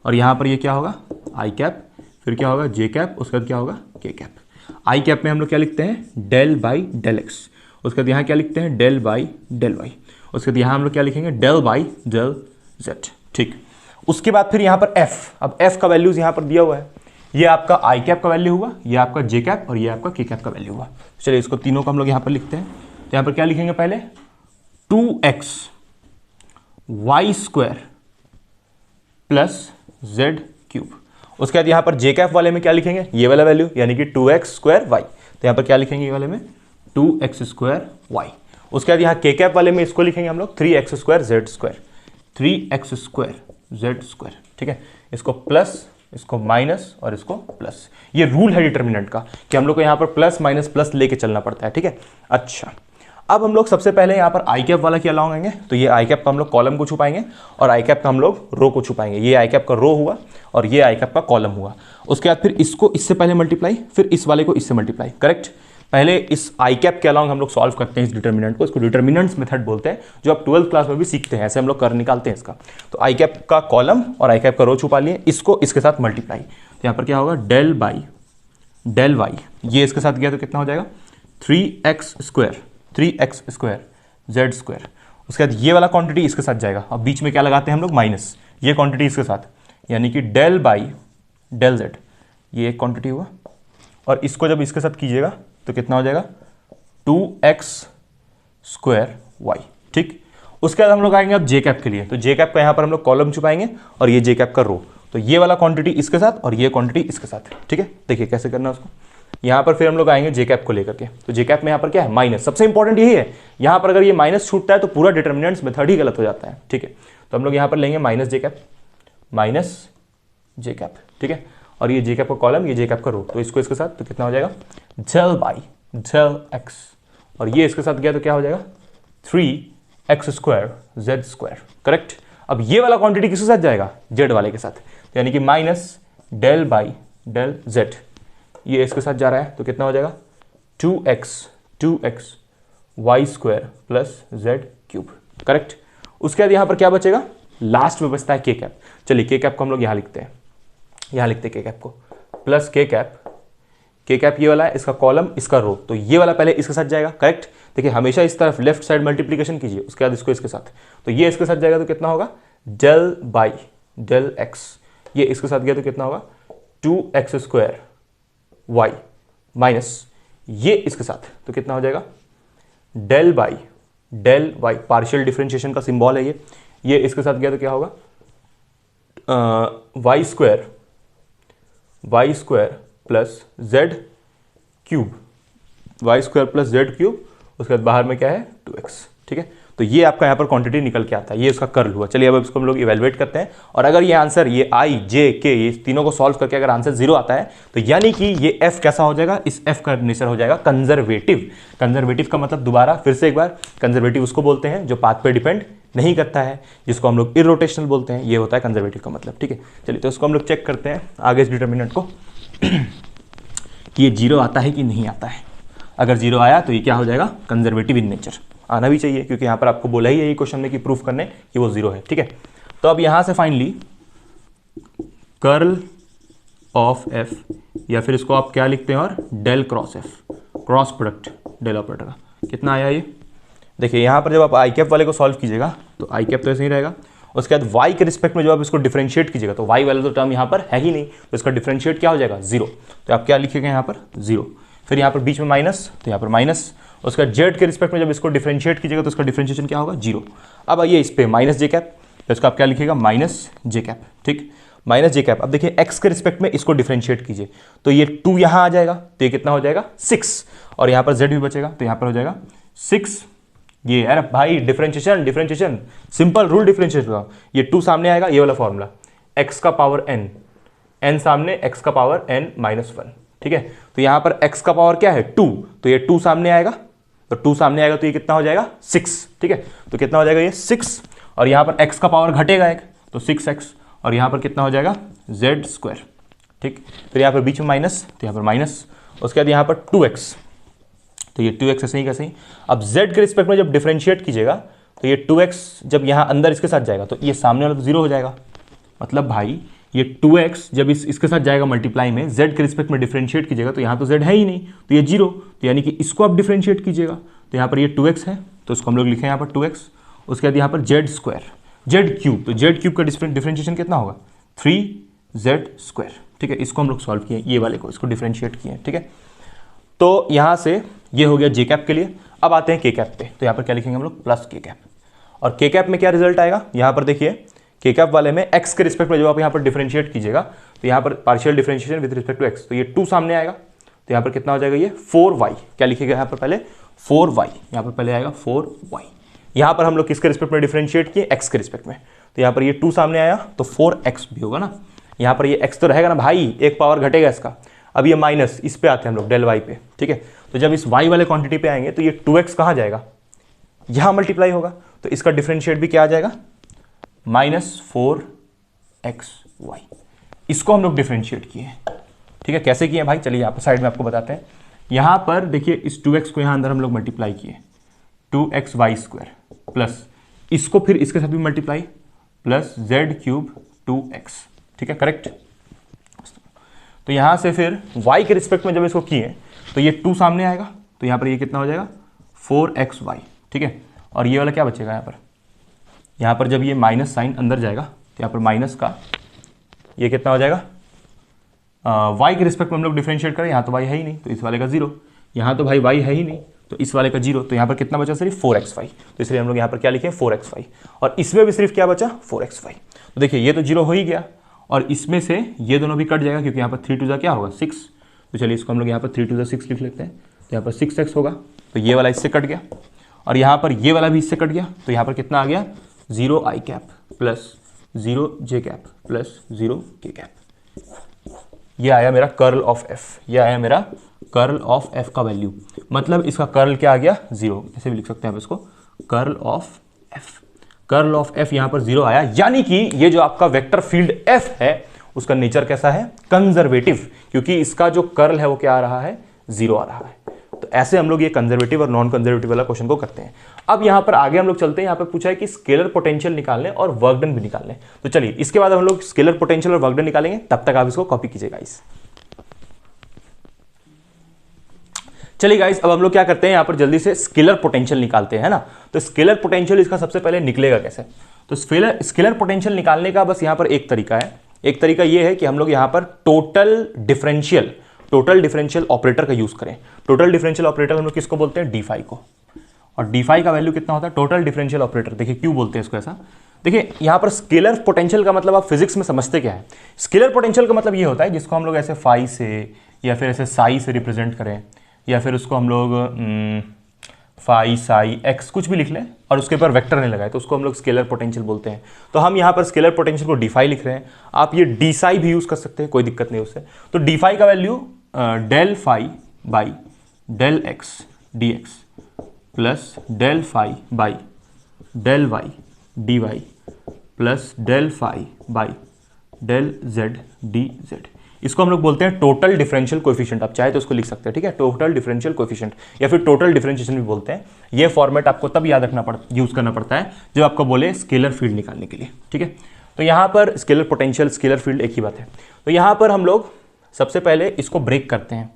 और यहां पर ये क्या होगा, आई कैप, फिर क्या होगा, जे कैप, उसके बाद क्या होगा, के कैप। आई कैप में हम लोग क्या लिखते हैं, डेल बाई डेल एक्स, उसके बाद यहाँ क्या लिखते हैं, डेल बाई डेल वाई, उसके बाद यहाँ हम लोग क्या लिखेंगे, डेल बाई डेल जेड, ठीक। उसके बाद फिर यहाँ पर एफ, अब एफ का वैल्यूज यहाँ पर दिया हुआ है, ये आपका आई कैप का वैल्यू हुआ, ये आपका जे कैप, और ये आपका के कैप का वैल्यू हुआ। चलिए, इसको तीनों को हम लोग यहाँ पर लिखते हैं। तो यहाँ पर क्या लिखेंगे, पहले 2x Y square plus Z cube. उसके बाद यहाँ पर जे कैप वाले में क्या लिखेंगे, ये वाला वैल्यू, यानी कि 2x स्क्वायर वाई। तो यहाँ पर क्या लिखेंगे, ये वाले में 2x स्क्वायर वाई। उसके बाद यहाँ के कैप वाले में इसको लिखेंगे हम लोग 3x square z square, 3x square z square, ठीक है। इसको प्लस, इसको माइनस और इसको प्लस। ये रूल है डिटर्मिनेंट का कि हम लोग को यहाँ पर प्लस माइनस प्लस लेके चलना पड़ता है, ठीक है। अच्छा, अब हम लोग सबसे पहले यहाँ पर आई कैप वाला क्या लगाएंगे, तो ये आई कैप का हम लोग कॉलम को छुपाएंगे और आई कैप का हम लोग रो को छुपाएंगे। ये आई कैप का रो हुआ और ये आई कैप का कॉलम हुआ। उसके बाद फिर इसको इससे पहले मल्टीप्लाई, फिर इस वाले को इससे मल्टीप्लाई, करेक्ट। पहले इस आई कैप के अलॉन्ग हम लोग सॉल्व करते हैं इस डिटर्मिनेंट को, इसको डिटर्मिनेंट्स मेथड बोलते हैं, जो आप 12th क्लास में भी सीखते हैं, ऐसे हम लोग कर निकालते हैं इसका। तो आई कैप का कॉलम और आई कैप का रो छुपा लिए, इसको इसके साथ मल्टीप्लाई, तो यहाँ पर क्या होगा डेल बाई डेल वाई, ये इसके साथ गया तो कितना हो जाएगा 3x square, 3x square z square. उसके बाद ये वाला क्वांटिटी इसके साथ जाएगा, अब बीच में क्या लगाते हैं हम लोग माइनस, ये क्वांटिटी इसके साथ, यानी कि डेल बाई डेल जेड, ये एक क्वांटिटी हुआ। और इसको जब इसके साथ कीजिएगा तो कितना हो जाएगा 2x स्क्वायर वाई, ठीक। उसके बाद हम लोग आएंगे अब जे कैप के लिए, तो जे कैप का यहाँ पर हम लोग कॉलम छुपाएंगे और ये जे कैप का रो, तो ये वाला क्वांटिटी इसके साथ और ये क्वांटिटी इसके साथ, ठीक है। देखिए कैसे करना है उसको। यहाँ पर फिर हम लोग आएंगे जे कैप को लेकर के, तो जे कैप में यहाँ पर क्या है माइनस, सबसे इंपॉर्टेंट यही है, यहाँ पर अगर ये माइनस छूटता है तो पूरा डिटर्मिनेंट्स मेथड ही गलत हो जाता है, ठीक है। तो हम लोग यहाँ पर लेंगे माइनस जे कैप, ठीक है। और ये जे कैप का कॉलम, ये जे कैप का रो, तो इसको इसके साथ तो कितना हो जाएगा डेल बाई डेल एक्स, और ये इसके साथ गया तो क्या हो जाएगा 3x square z square, correct. अब ये वाला क्वांटिटी किसके साथ जाएगा जेड वाले के साथ, तो यानी कि minus del by del Z, ये इसके साथ जा रहा है तो कितना हो जाएगा 2x Y square plus Z cube, correct. उसके बाद यहाँ पर क्या बचेगा, लास्ट में बचता है के कैप। चलिए के कैप को हम लोग यहाँ लिखते हैं, यहाँ लिखते हैं के कैप को, प्लस के कैप ये वाला है, इसका कॉलम इसका रो, तो ये वाला पहले इसके साथ जाएगा, करेक्ट। देखिए हमेशा इस तरफ लेफ्ट साइड मल्टीप्लिकेशन कीजिए, उसके बाद इसको इसके साथ, तो ये इसके साथ जाएगा तो कितना होगा डेल बाई डेल एक्स, ये इसके साथ गया तो कितना होगा 2x स्क्वायर वाई माइनस ये इसके साथ तो कितना हो जाएगा del by del Y, partial differentiation का सिंबल है ये इसके साथ गया तो क्या होगा Y square plus Z cube, Y square plus Z cube, उसके बाद बाहर में क्या है 2x, ठीक है। तो ये आपका यहाँ पर क्वांटिटी निकल के आता है, ये उसका कर्ल हुआ। चलिए अब इसको हम लोग इवेलुएट करते हैं, और अगर ये आंसर ये आई जे के ये तीनों को सॉल्व करके अगर आंसर 0 आता है तो यानी कि ये f कैसा हो जाएगा, इस f का नेचर हो जाएगा कंजर्वेटिव। कंजर्वेटिव का मतलब दोबारा फिर से एक बार, कंजर्वेटिव उसको बोलते हैं जो पाथ पे डिपेंड नहीं करता है, जिसको हम लोग इरोटेशनल बोलते हैं, ये होता है कंजर्वेटिव का मतलब, ठीक है। चलिए तो इसको हम लोग चेक करते हैं आगे इस डिटर्मिनेंट को कि ये 0 आता है कि नहीं आता है। अगर 0 आया तो ये क्या हो जाएगा कंजर्वेटिव इन नेचर, आना भी चाहिए क्योंकि यहाँ पर आपको बोला ही है ये क्वेश्चन में कि प्रूफ करने कि वो 0 है, ठीक है। तो अब यहाँ से फाइनली कर्ल ऑफ f, या फिर इसको आप क्या लिखते हैं और del cross f, cross product del operator का कितना आया ये। देखिए यहाँ पर जब आप आई कैप वाले को सॉल्व कीजिएगा तो आई कैप तो ऐसे ही रहेगा, उसके बाद y के रिस्पेक्ट में जब आप इसको डिफरेंशिएट कीजिएगा तो y वाला तो टर्म यहाँ पर है ही नहीं, तो इसका डिफरेंशिएट क्या हो जाएगा 0, तो आप क्या लिखिएगा यहाँ पर 0, फिर यहाँ पर बीच में माइनस तो यहाँ पर माइनस, उसका जेड के रिस्पेक्ट में जब इसको डिफरेंशिएट कीजिएगा तो इसका डिफरेंशिएशन क्या होगा 0। अब आइए इस पे माइनस जे कैप, तो इसका आप क्या लिखिएगा माइनस जे कैप, ठीक, माइनस जे कैप। अब देखिए x के रिस्पेक्ट में इसको डिफरेंशिएट कीजिए तो ये 2 यहाँ आ जाएगा तो ये कितना हो जाएगा 6, और यहाँ पर z भी बचेगा तो यहाँ पर हो जाएगा 6। ये अरे भाई डिफरेंशिएशन सिंपल रूल डिफरेंशिएशन का, ये 2 सामने आएगा, ये वाला फॉर्मूला x का पावर n सामने x का पावर n माइनस 1, ठीक है। तो यहाँ पर x का पावर क्या है 2, तो ये 2 सामने आएगा, तो 2 सामने आएगा तो ये कितना हो जाएगा 6, ठीक है। तो कितना हो जाएगा ये 6, और यहाँ पर x का पावर घटेगा एक तो 6x, और यहाँ पर कितना हो जाएगा z स्क्वायर, ठीक। फिर यहाँ पर बीच में माइनस तो यहाँ पर माइनस, उसके बाद यहाँ पर 2x, तो ये 2x ऐसे ही कैसे ही। अब z के रिस्पेक्ट में जब डिफरेंशिएट कीजिएगा तो ये 2x जब यहाँ अंदर इसके साथ जाएगा तो ये सामने वाला तो 0 हो जाएगा, मतलब भाई ये 2x जब इसके साथ जाएगा मल्टीप्लाई में z के रिस्पेक्ट में डिफरेंशिएट कीजिएगा तो यहाँ तो z है ही नहीं, तो ये 0, तो यानी कि इसको आप डिफरेंशिएट कीजिएगा तो यहाँ पर ये 2x है तो इसको हम लोग लिखें यहाँ पर 2x, उसके बाद यहाँ पर z स्क्वायर जेड क्यूब, तो जेड क्यूब का डिफरेंशिएशन कितना होगा 3z स्क्वायर, ठीक है। इसको हम लोग सॉल्व किए, ये वाले को इसको डिफरेंशिएट किए, ठीक है। तो यहाँ से ये हो गया जे कैप के लिए। अब आते हैं के कैप पे, तो यहाँ पर क्या लिखेंगे हम लोग प्लस के कैप, और के कैप में क्या रिजल्ट आएगा यहाँ पर देखिए के कैप वाले में x के रिस्पेक्ट में जब आप यहाँ पर डिफरेंशिएट कीजिएगा तो यहाँ पर partial differentiation with respect to x, तो ये 2 सामने आएगा तो यहाँ पर कितना हो जाएगा ये 4y, क्या लिखिएगा यहाँ पर पहले 4y, यहाँ पर पहले आएगा 4y। यहाँ पर हम लोग किसके रिस्पेक्ट में डिफरेंशिएट किए, x के रिस्पेक्ट में, तो यहाँ पर ये 2 सामने आया तो 4x भी होगा ना, यहाँ पर ये x तो रहेगा ना भाई, एक पावर घटेगा इसका। अब ये माइनस, इस पे आते हैं हम लोग डेल y पे, ठीक है। तो जब इस y वाले क्वांटिटी पे आएंगे तो ये 2x कहाँ जाएगा, यहाँ मल्टीप्लाई होगा, तो इसका डिफरेंशिएट भी क्या आ जाएगा, -4xy। इसको हम लोग डिफरेंशिएट किए, ठीक है। कैसे किए भाई, चलिए यहाँ पर साइड में आपको बताते हैं। यहाँ पर देखिए इस 2x को यहाँ अंदर हम लोग मल्टीप्लाई किए, 2xy² प्लस इसको फिर इसके साथ भी मल्टीप्लाई प्लस z³ 2x, ठीक है, करेक्ट। तो यहाँ से फिर y के रिस्पेक्ट में जब इसको किए तो ये 2 सामने आएगा, तो यहाँ पर ये कितना हो जाएगा 4xy, ठीक है। और ये वाला क्या बचेगा यहाँ पर जब ये माइनस साइन अंदर जाएगा तो यहाँ पर माइनस का ये कितना हो जाएगा, y के रिस्पेक्ट में हम लोग डिफरेंशिएट करें, यहाँ तो y है ही नहीं तो इस वाले का 0, यहाँ तो भाई y है ही नहीं तो इस वाले का 0, तो यहाँ पर कितना बचा सिर्फ 4xy, तो इसलिए हम लोग यहाँ पर क्या लिखे 4xy, और इसमें भी सिर्फ क्या बचा 4xy। तो देखिए ये तो 0 हो ही गया, और इसमें से ये दोनों भी कट जाएगा क्योंकि यहाँ पर 3 2 क्या होगा 6, तो चलिए इसको हम लोग यहाँ पर 3 2 6 लिख लेते हैं, तो यहाँ पर 6x होगा, तो ये वाला इससे कट गया, और यहाँ पर ये वाला भी इससे कट गया, तो यहाँ पर कितना आ गया 0i plus 0j plus 0k। ये आया मेरा कर्ल ऑफ f, ये आया मेरा कर्ल ऑफ f का वैल्यू, मतलब इसका कर्ल क्या आ गया 0, ऐसे भी लिख सकते हैं आप इसको, curl of f। Curl of f यहाँ पर 0 आया, यानी कि ये जो आपका वेक्टर फील्ड f है उसका नेचर कैसा है, कंजर्वेटिव, क्योंकि इसका जो कर्ल है वो क्या आ रहा है 0 आ रहा है। तो ऐसे हम लोग ये कंजर्वेटिव और नॉन कंजर्वेटिव वाला क्वेश्चन को करते हैं। अब यहाँ पर आगे हम लोग चलते हैं, यहाँ पर पूछा है कि स्केलर पोटेंशियल निकालने और वर्क डन भी निकालने, तो चलिए इसके बाद हम लोग स्केलर पोटेंशियल और वर्क डन निकालेंगे, तब तक आप इसको कॉपी कीजिएगा गाइस। चलिए गाइस अब हम लोग क्या करते हैं, यहाँ पर जल्दी से स्केलर पोटेंशियल निकालते हैं, है ना। तो स्केलर पोटेंशियल इसका सबसे पहले निकलेगा कैसे, तो स्केलर पोटेंशियल निकालने का बस यहाँ पर एक तरीका है, एक तरीका ये है कि हम लोग यहाँ पर टोटल डिफरेंशियल ऑपरेटर का यूज करें। टोटल डिफरेंशियल ऑपरेटर हम लोग किसको बोलते हैं, d5 को, और d5 का वैल्यू कितना होता है टोटल डिफरेंशियल ऑपरेटर। देखिए क्यों बोलते हैं इसको ऐसा, देखिए यहाँ पर स्केलर पोटेंशियल का मतलब आप फिजिक्स में समझते क्या है, स्केलर पोटेंशियल का मतलब ये होता है जिसको हम लोग ऐसे फाई से या फिर ऐसे साई से रिप्रेजेंट करें, या फिर उसको हम लोग फाई साई एक्स कुछ भी लिख लें और उसके ऊपर वेक्टर नहीं लगाए तो उसको हम लोग स्केलर पोटेंशियल बोलते हैं। तो हम यहाँ पर स्केलर पोटेंशियल को d5 लिख रहे हैं, आप ये d साई भी यूज़ कर सकते हैं, कोई दिक्कत नहीं उससे। तो d5 का value del phi by del X D X plus del phi by del Y D Y plus del phi by del Z D Z, इसको हम लोग बोलते हैं टोटल डिफरेंशियल कोएफिशिएंट। आप चाहे तो उसको लिख सकते हैं, ठीक है, टोटल डिफरेंशियल कोएफिशिएंट या फिर टोटल डिफरेंशिएशन भी बोलते हैं। ये फॉर्मेट आपको तब याद रखना यूज करना पड़ता है जब आपको बोले स्केलर फील्ड निकालने के लिए, ठीक है। तो यहाँ पर स्केलर पोटेंशियल स्केलर फील्ड एक ही बात है। तो यहाँ पर हम लोग सबसे पहले इसको ब्रेक करते हैं,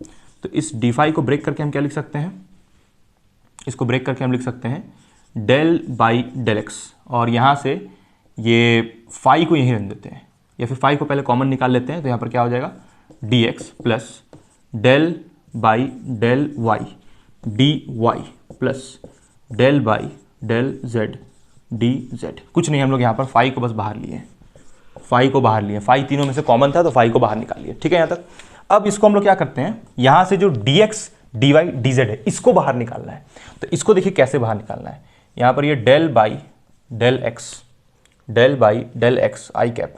तो इस d5 को ब्रेक करके हम क्या लिख सकते हैं, इसको ब्रेक करके हम लिख सकते हैं डेल बाई डेल एक्स, और यहाँ से ये फाई को यहीं रख देते हैं, या फिर फाई को पहले कॉमन निकाल लेते हैं, तो यहाँ पर क्या हो जाएगा dx plus del by del Y D Y plus del by del Z D Z. कुछ नहीं, हम लोग यहाँ पर फाई को बस बाहर लिए, फाई को बाहर लिए, फाई तीनों में से कॉमन था तो फाई को बाहर निकाल लिया, ठीक है यहाँ तक। अब इसको हम लोग क्या करते हैं, यहाँ से जो dx dy dz है इसको बाहर निकालना है। तो इसको देखिए कैसे बाहर निकालना है, यहाँ पर ये del by del x i cap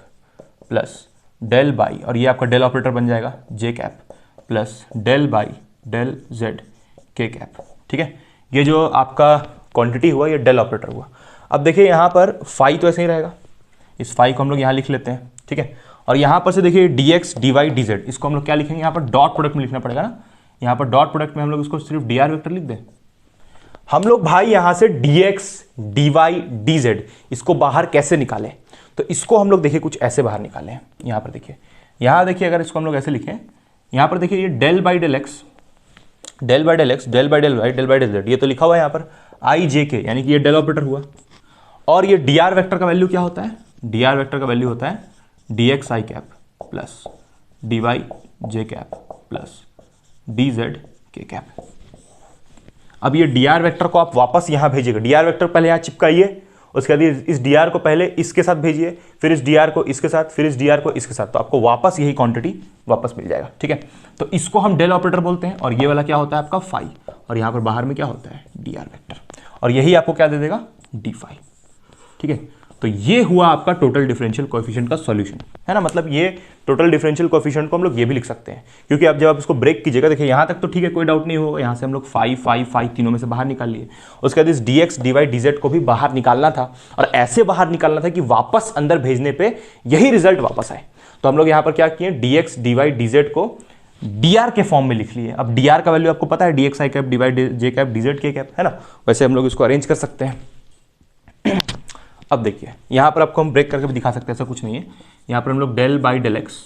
plus del by, और ये आपका डेल ऑपरेटर बन जाएगा j cap plus del by del z k cap, ठीक है। ये जो आपका क्वांटिटी हुआ ये डेल ऑपरेटर हुआ। अब देखिए यहाँ पर फाई तो ऐसे ही रहेगा, इस फाई को हम लोग यहाँ लिख लेते हैं, ठीक है। और यहाँ पर से देखिए dx dy dz, इसको हम लोग क्या लिखेंगे, यहाँ पर डॉट प्रोडक्ट में लिखना पड़ेगा ना, यहाँ पर डॉट प्रोडक्ट में हम लोग इसको सिर्फ dr वेक्टर लिख दें। हम लोग भाई यहाँ से dx dy dz इसको बाहर कैसे निकालें, तो इसको हम लोग देखिए कुछ ऐसे बाहर निकालें। यहाँ पर देखिए, यहाँ देखिए अगर इसको हम लोग ऐसे लिखें, यहाँ पर देखिए ये del by del X del by del X del by del Y del by del Z, ये तो लिखा हुआ है यहाँ पर आई जे के, यानी कि ये डेल ऑपरेटर हुआ। और ये dr वेक्टर का वैल्यू क्या होता है, dr वेक्टर का वैल्यू होता है dx आई कैप प्लस dy जे कैप प्लस dz के कैप। अब ये dr वेक्टर को आप वापस यहाँ भेजिएगा, dr वेक्टर पहले यहाँ चिपकाइए उसके बाद इस dr को पहले इसके साथ भेजिए, फिर इस dr को इसके साथ, फिर इस dr को इसके साथ, तो आपको वापस यही क्वांटिटी वापस मिल जाएगा। ठीक है, तो इसको हम डेल ऑपरेटर बोलते हैं, और ये वाला क्या होता है आपका फाई, और यहाँ पर बाहर में क्या होता है dr वेक्टर, और यही आपको क्या दे देगा d फाई। ठीक है, तो ये हुआ आपका टोटल डिफरेंशियल कोएफिशिएंट का सॉल्यूशन, है ना। मतलब ये टोटल डिफरेंशियल कोएफिशिएंट को हम लोग ये भी लिख सकते हैं, क्योंकि अब जब आप इसको ब्रेक कीजिएगा, देखिए यहाँ तक तो ठीक है, कोई डाउट नहीं होगा, यहाँ से हम लोग फाई तीनों में से बाहर निकाल लिए। उसके बाद इस dx dy dz को भी बाहर निकालना था, और ऐसे बाहर निकालना था कि वापस अंदर भेजने पर यही रिजल्ट वापस आए। तो हम लोग यहाँ पर क्या किए, dx dy dz को dr के फॉर्म में लिख लिए। अब dr का वैल्यू आपको पता है, dx i cap dy j cap dz k cap, है ना। वैसे हम लोग इसको अरेंज कर सकते हैं। अब देखिए यहाँ पर आपको हम ब्रेक करके भी दिखा सकते हैं, ऐसा कुछ नहीं है। यहाँ पर हम लोग डेल बाई डेल एक्स,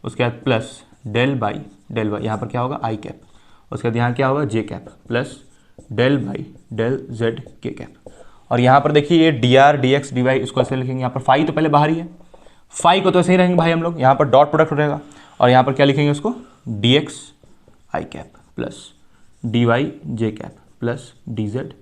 उसके बाद plus del by del Y, यहाँ पर क्या होगा आई कैप, उसके बाद यहाँ क्या होगा j cap, plus del by del z k cap. और यहाँ पर देखिए ये d r d x d y, इसको ऐसे लिखेंगे। यहाँ पर फाई तो पहले बाहर ही है, फाई को तो ऐसे ही रहेंगे भाई हम लोग। यहाँ पर डॉट प्रोडक्ट रहेगा, और यहाँ पर क्या लिखेंगे उसको, D x i cap plus D Y j cap plus D Z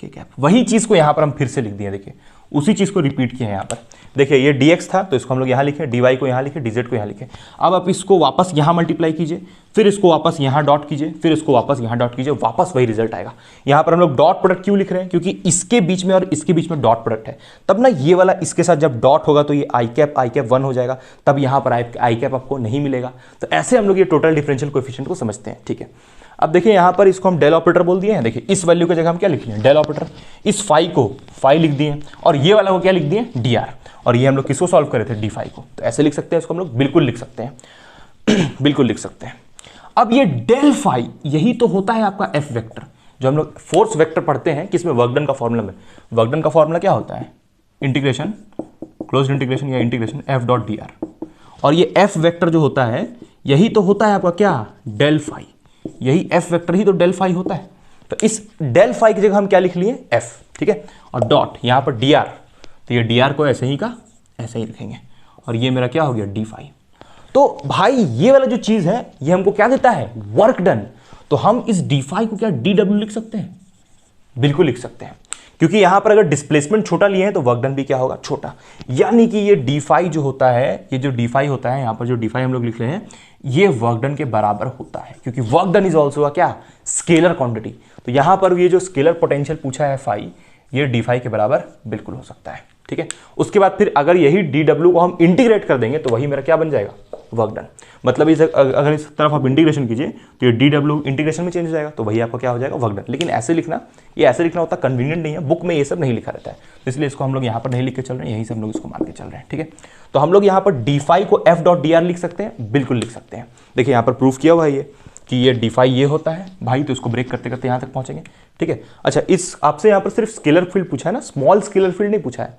k cap. वही चीज़ को यहाँ पर हम फिर से लिख दिए, देखिए उसी चीज़ को रिपीट किया है यहाँ पर। देखिए ये dx था तो इसको हम लोग यहाँ लिखे, dy को यहाँ लिखे, dz को यहाँ लिखे। अब आप इसको वापस यहाँ मल्टीप्लाई कीजिए, फिर इसको वापस यहाँ डॉट कीजिए, फिर इसको वापस यहाँ डॉट कीजिए, वापस वही रिजल्ट आएगा। यहाँ पर हम लोग डॉट प्रोडक्ट क्यों लिख रहे हैं, क्योंकि इसके बीच में और इसके बीच में डॉट प्रोडक्ट है, तब ना ये वाला इसके साथ जब डॉट होगा तो ये आई कैप 1 हो जाएगा, तब यहाँ पर आई कैप आपको नहीं मिलेगा। तो ऐसे हम लोग ये टोटल डिफरेंशियल कोएफिशिएंट को समझते हैं। ठीक है, अब देखिए यहाँ पर इसको हम डेल ऑपरेटर बोल दिए हैं। देखिए इस वैल्यू की जगह हम क्या लिख लिए, डेल ऑपरेटर। इस फाई को फाई लिख दिए, और ये वाला को क्या लिख दिए, डी आर। और ये हम लोग किसको सॉल्व करे थे, डी फाई को। तो ऐसे लिख सकते हैं इसको हम लोग, बिल्कुल लिख सकते हैं बिल्कुल लिख सकते हैं। अब ये डेल फाई यही तो होता है आपका एफ वेक्टर, जो हम लोग फोर्स वेक्टर पढ़ते हैं किसमें, वर्क डन का फॉर्मूला में। वर्क डन का फॉर्मूला क्या होता है, इंटीग्रेशन, क्लोज्ड इंटीग्रेशन या integration F dot D are. और ये एफ वेक्टर जो होता है यही तो होता है आपका क्या, डेल फाई। यही एफ वेक्टर ही तो डेल फाई होता है। तो इस डेल फाई की जगह हम क्या लिख लिए, एफ। ठीक है, और डॉट यहाँ पर डी आर, तो ये डी आर को ऐसे ही का ऐसे ही लिखेंगे, और ये मेरा क्या हो गया, डी फाई। तो भाई ये वाला जो चीज है ये हमको क्या देता है, वर्क डन। तो हम इस डी फाई को क्या डी डब्ल्यू लिख सकते हैं, बिल्कुल लिख सकते हैं, क्योंकि यहां पर अगर डिस्प्लेसमेंट छोटा लिए हैं तो वर्क डन भी क्या होगा, छोटा। यानी कि ये डी फाई जो होता है, ये जो डी फाई होता है, यहां पर जो डी फाई हम लोग लिख रहे हैं, ये वर्क डन के बराबर होता है, क्योंकि वर्क डन इज ऑल्सो क्या, स्केलर क्वांटिटी। तो यहां पर ये जो स्केलर पोटेंशियल पूछा है फाई, ये डी फाई के बराबर बिल्कुल हो सकता है। ठीक है, उसके बाद फिर अगर यही डी डब्ल्यू को हम इंटीग्रेट कर देंगे तो वही मेरा क्या बन जाएगा, वर्क डन। मतलब अगर इस तरफ आप इंटीग्रेशन कीजिए तो ये डी डब्ल्यू इंटीग्रेशन में चेंज हो जाएगा, तो वही आपका क्या हो जाएगा, वर्क डन। लेकिन ऐसे लिखना, ये ऐसे लिखना होता कन्वीनियंट नहीं है, बुक में ये सब नहीं लिखा रहता है, तो इसलिए इसको हम लोग यहाँ पर नहीं लिख के चल रहे हैं, यहीं से हम लोग इसको मान के चल रहे हैं। ठीक है, तो हम लोग यहाँ पर डी फाई को एफ डॉट डी आर लिख सकते हैं, बिल्कुल लिख सकते हैं। देखिए यहाँ पर प्रूफ किया हुआ है ये कि ये डी फाई ये होता है भाई, तो इसको ब्रेक करते करते यहाँ तक पहुँचेंगे। ठीक है, अच्छा इस आपसे यहाँ पर सिर्फ स्केलर फील्ड पूछा है ना, स्मॉल स्केलर फील्ड नहीं पूछा है।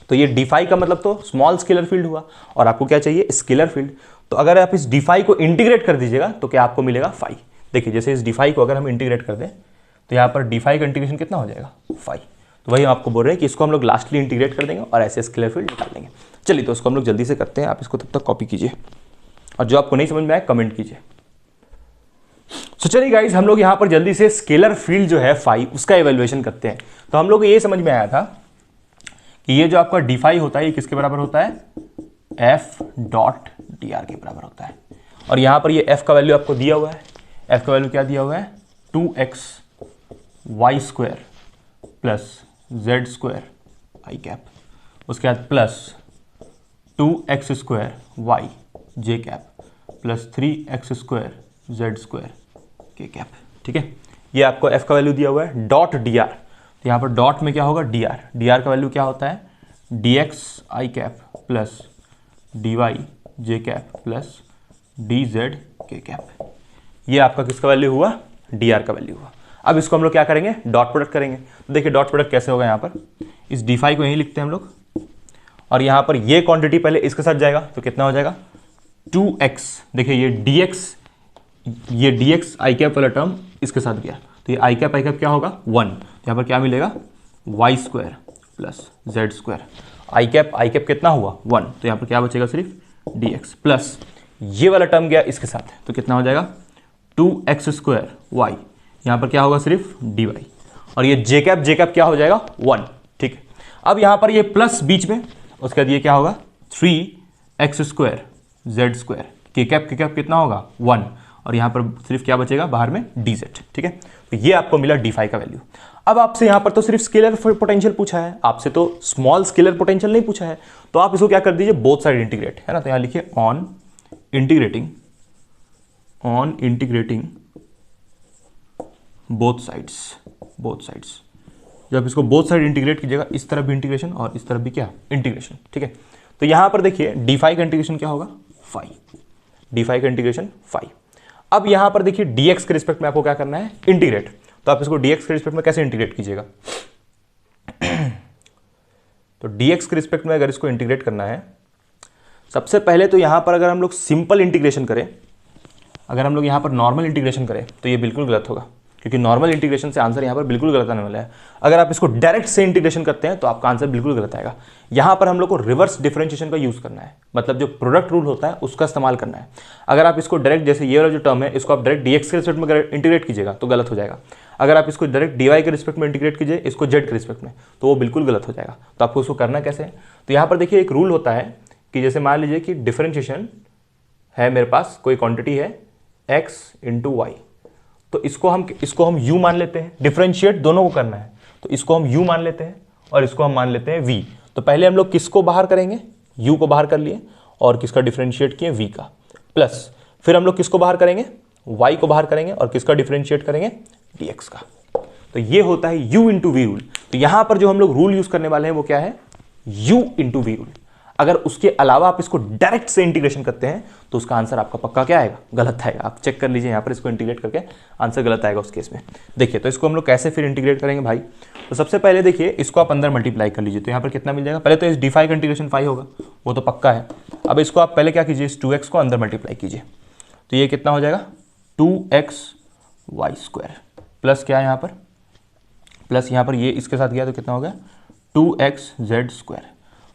तो ये डी फाई का मतलब तो स्मॉल स्केलर फील्ड हुआ, और आपको क्या चाहिए, स्केलर फील्ड। तो अगर आप इस डी फाई को इंटीग्रेट कर दीजिएगा तो क्या आपको मिलेगा, फाई। देखिए जैसे इस डी फाई को अगर हम इंटीग्रेट कर दें तो यहाँ पर डी फाई का इंटीग्रेशन कितना हो जाएगा, फाई। तो वही हम आपको बोल रहे हैं कि इसको हम लोग लास्टली इंटीग्रेट कर देंगे और ऐसे स्केलर फील्ड निकाल देंगे। चलिए तो इसको हम लोग जल्दी से करते हैं, आप इसको तब तक कॉपी कीजिए, और जो आपको नहीं समझ में आए कमेंट कीजिए। तो चलिए गाइज, हम लोग यहाँ पर जल्दी से स्केलर फील्ड जो है फाई, उसका इवेल्युएशन करते हैं। तो हम लोग को ये समझ में आया था कि ये जो आपका डी फाई होता है ये किसके बराबर होता है, एफ डॉट डी आर के बराबर होता है। और यहाँ पर ये एफ का वैल्यू आपको दिया हुआ है, एफ का वैल्यू क्या दिया हुआ है, 2x Y square plus z square i cap, उसके बाद plus 2x square y j cap plus 3x square z square k cap. ठीक है, ये आपको एफ का वैल्यू दिया हुआ है, डॉट डी आर। तो यहाँ पर डॉट में क्या होगा, डी आर। डी आर का वैल्यू क्या होता है, D x i cap plus D Y j cap plus D Z k cap. ये आपका किसका वैल्यू हुआ, डी आर का वैल्यू हुआ। अब इसको हम लोग क्या करेंगे, डॉट प्रोडक्ट करेंगे। तो देखिए डॉट प्रोडक्ट कैसे होगा, यहाँ पर इस डी फाई को यहीं लिखते हैं हम लोग, और यहाँ पर ये क्वांटिटी पहले इसके साथ जाएगा तो कितना हो जाएगा, 2x। देखिए ये dx आई कैप वाला टर्म इसके साथ गया, तो ये आई कैप क्या होगा, 1। तो यहाँ पर क्या मिलेगा, y square plus z square. I cap कितना हुआ, 1। तो यहाँ पर क्या बचेगा, सिर्फ dx प्लस ये वाला टर्म गया इसके साथ, तो कितना हो जाएगा, 2x स्क्वायर वाई। यहाँ पर क्या होगा, सिर्फ dy। और ये जे कैप क्या हो जाएगा, 1। ठीक है, अब यहां पर ये प्लस बीच में, उसके बाद ये क्या होगा 3x² z², के कैप कितना होगा 1, और यहां पर सिर्फ क्या बचेगा बाहर में dz। ठीक है, तो ये आपको मिला d5 का वैल्यू। अब आपसे यहां पर तो सिर्फ स्केलर पोटेंशियल पूछा है, आपसे तो स्मॉल स्केलर पोटेंशियल नहीं पूछा है, तो आप इसको क्या कर दीजिए बोथ साइड इंटीग्रेट, है ना। तो यहां लिखिए ऑन इंटीग्रेटिंग बोथ साइड्स। जब इसको बोथ साइड इंटीग्रेट कीजिएगा, इस तरफ भी इंटीग्रेशन और इस तरफ भी क्या इंटीग्रेशन। ठीक है, तो यहां पर देखिए d5 का इंटीग्रेशन क्या होगा 5, d5 का इंटीग्रेशन 5। अब यहां पर देखिए dx के रिस्पेक्ट में आपको क्या करना है इंटीग्रेट, तो आप इसको dx के रिस्पेक्ट में कैसे इंटीग्रेट कीजिएगा तो dx के रिस्पेक्ट में अगर इसको इंटीग्रेट करना है, सबसे पहले तो यहां पर अगर हम लोग सिंपल इंटीग्रेशन करें, अगर हम लोग यहां पर नॉर्मल इंटीग्रेशन करें तो ये बिल्कुल गलत होगा, क्योंकि नॉर्मल इंटीग्रेशन से आंसर यहां पर बिल्कुल गलत आने वाला है। अगर आप इसको डायरेक्ट से इंटीग्रेशन करते हैं तो आपका आंसर बिल्कुल गलत आएगा। यहां पर हम लोग को रिवर्स डिफरेंशिएशन का यूज करना है, मतलब जो प्रोडक्ट रूल होता है उसका इस्तेमाल करना है। अगर आप इसको डायरेक्ट, जैसे ये वाला जो टर्म है, इसको आप डायरेक्ट dx के रिस्पेक्ट में इंटीग्रेट कीजिएगा तो गलत हो जाएगा। अगर आप इसको डायरेक्ट dy के रिस्पेक्ट में इंटीग्रेट कीजिए, इसको z के रिस्पेक्ट में, तो वो बिल्कुल गलत हो जाएगा। तो आपको उसको करना कैसे है, तो यहाँ पर देखिए एक रूल होता है कि जैसे मान लीजिए कि डिफरेंशिएशन है, मेरे पास कोई क्वांटिटी है x इंटू वाई, तो इसको हम u मान लेते हैं, डिफरेंशिएट दोनों को करना है, तो इसको हम u मान लेते हैं और इसको हम मान लेते हैं v। तो पहले हम लोग किसको बाहर करेंगे, u को बाहर कर लिए और किसका डिफरेंशिएट किए v का, प्लस फिर हम लोग किसको बाहर करेंगे y को बाहर करेंगे और किसका डिफरेंशिएट करेंगे dx का। तो ये होता है u इंटू वी रूल। तो यहां पर जो हम लोग रूल यूज करने वाले हैं वो क्या है u इंटू वी रूल। अगर उसके अलावा आप इसको डायरेक्ट से इंटीग्रेशन करते हैं तो उसका आंसर आपका पक्का क्या आएगा गलत आएगा। आप चेक कर लीजिए यहां पर, इसको इंटीग्रेट करके आंसर गलत आएगा उस केस में। देखिए तो इसको हम लोग कैसे फिर इंटीग्रेट करेंगे भाई, तो सबसे पहले देखिए इसको आप अंदर मल्टीप्लाई कर लीजिए, तो यहां पर कितना मिल जाएगा, पहले तो इस d5 का इंटीग्रेशन 5 होगा, वो तो पक्का है। अब इसको आप पहले क्या कीजिए, इस 2x को अंदर मल्टीप्लाई कीजिए, तो ये कितना हो जाएगा 2xy² प्लस क्या है यहाँ पर, प्लस यहाँ पर ये इसके साथ गया तो कितना हो गया 2xz²,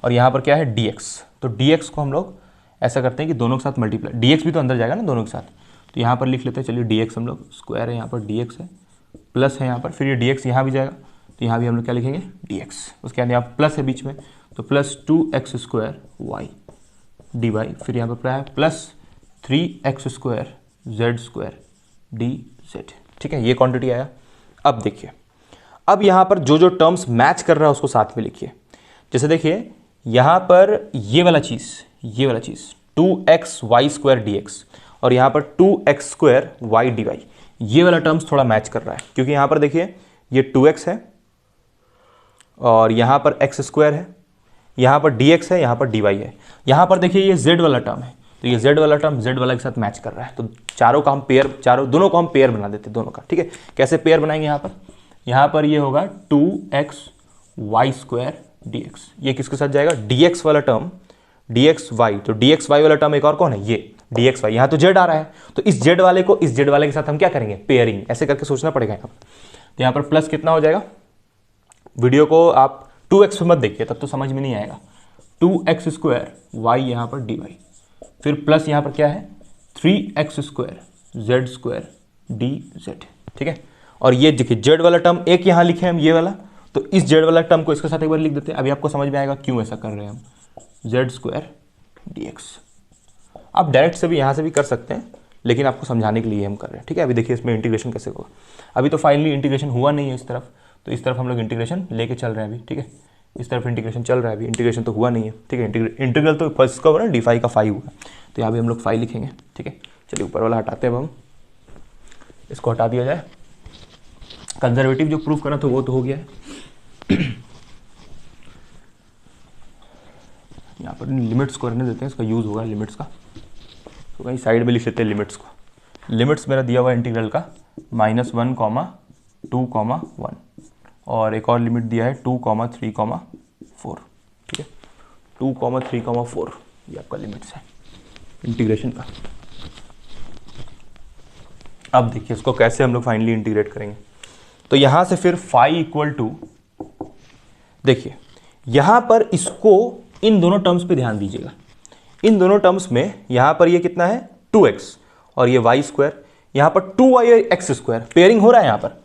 और यहाँ पर क्या है dx। तो dx को हम लोग ऐसा करते हैं कि दोनों के साथ मल्टीप्लाई, dx भी तो अंदर जाएगा ना दोनों के साथ, तो यहाँ पर लिख लेते हैं, चलिए dx हम लोग स्क्वायर है, यहाँ पर dx है, प्लस है यहाँ पर, फिर ये dx यहाँ भी जाएगा, तो यहाँ भी हम लोग क्या लिखेंगे dx, उसके बाद यहाँ प्लस है बीच में, तो प्लस 2x² y dy, फिर यहाँ पर क्या है प्लस 3x² z² dz। ठीक है, ये क्वांटिटी आया। अब देखिए, अब यहाँ पर जो जो टर्म्स मैच कर रहा है उसको साथ में लिखिए। जैसे देखिए यहाँ पर ये वाला चीज़ 2xy² dx और यहाँ पर 2x² y dy, ये वाला टर्म्स थोड़ा मैच कर रहा है, क्योंकि यहाँ पर देखिए ये 2x है और यहाँ पर x² है, यहाँ पर dx है, यहाँ पर dy है, यहाँ पर देखिए ये z वाला टर्म है, तो ये z वाला टर्म z वाला के साथ मैच कर रहा है, तो चारों का हम पेयर, दोनों को हम पेयर बना देते हैं दोनों का। ठीक है, कैसे पेयर बनाएंगे, यहाँ पर ये होगा 2xy² dx, ये किसके साथ जाएगा dx वाला टर्म dxy, तो dxy वाला टर्म एक और कौन है ये dxy, यहाँ तो z आ रहा है, तो इस z वाले को इस z वाले के साथ हम क्या करेंगे पेयरिंग, ऐसे करके सोचना पड़ेगा यहाँ पर। तो यहाँ पर प्लस कितना हो जाएगा, वीडियो को आप 2x पे मत देखिए तब तो समझ में नहीं आएगा, 2x² y यहाँ पर dy, फिर प्लस यहाँ पर क्या है 3x² z² dz। ठीक है, और ये देखिए z वाला टर्म एक यहाँ लिखे हम ये वाला, तो इस z वाला टर्म को इसके साथ एक बार लिख देते हैं, अभी आपको समझ में आएगा क्यों ऐसा कर रहे हैं हम, z² dx। आप डायरेक्ट से भी यहाँ से भी कर सकते हैं, लेकिन आपको समझाने के लिए हम कर रहे हैं। ठीक है, अभी देखिए इसमें इंटीग्रेशन कैसे होगा, अभी तो फाइनली इंटीग्रेशन हुआ नहीं है इस तरफ, तो इस तरफ हम लोग इंटीग्रेशन लेके चल रहे हैं अभी। ठीक है, इस तरफ इंटीग्रेशन चल रहा है, अभी इंटीग्रेशन तो हुआ नहीं है। ठीक है, इंटीग्रल तो फर्स्ट का हुआ ना, d5 का 5 हुआ, तो यहाँ भी हम लोग 5 लिखेंगे। ठीक है, चलिए ऊपर वाला हटाते हैं, अब हम इसको हटा दिया जाए। कंजर्वेटिव जो प्रूफ करना था वो तो हो गया है। यहाँ पर लिमिट्स को रहने देते हैं, इसका यूज़ होगा लिमिट्स का, तो कहीं साइड में लिख लेते हैं लिमिट्स को। लिमिट्स मेरा दिया हुआ इंटीग्रल का -1, 2, 1, और एक और लिमिट दिया है 2, 3, 4। ठीक है, 2, 3, 4 ये आपका लिमिट्स है इंटीग्रेशन का। अब देखिए इसको कैसे हम लोग फाइनली इंटीग्रेट करेंगे, तो यहाँ से फिर फाई इक्वल टू, देखिए यहाँ पर इसको इन दोनों टर्म्स पे ध्यान दीजिएगा, इन दोनों टर्म्स में यहाँ पर ये कितना है 2x और ये y², यहाँ पर 2y और x², पेयरिंग हो रहा है, यहाँ पर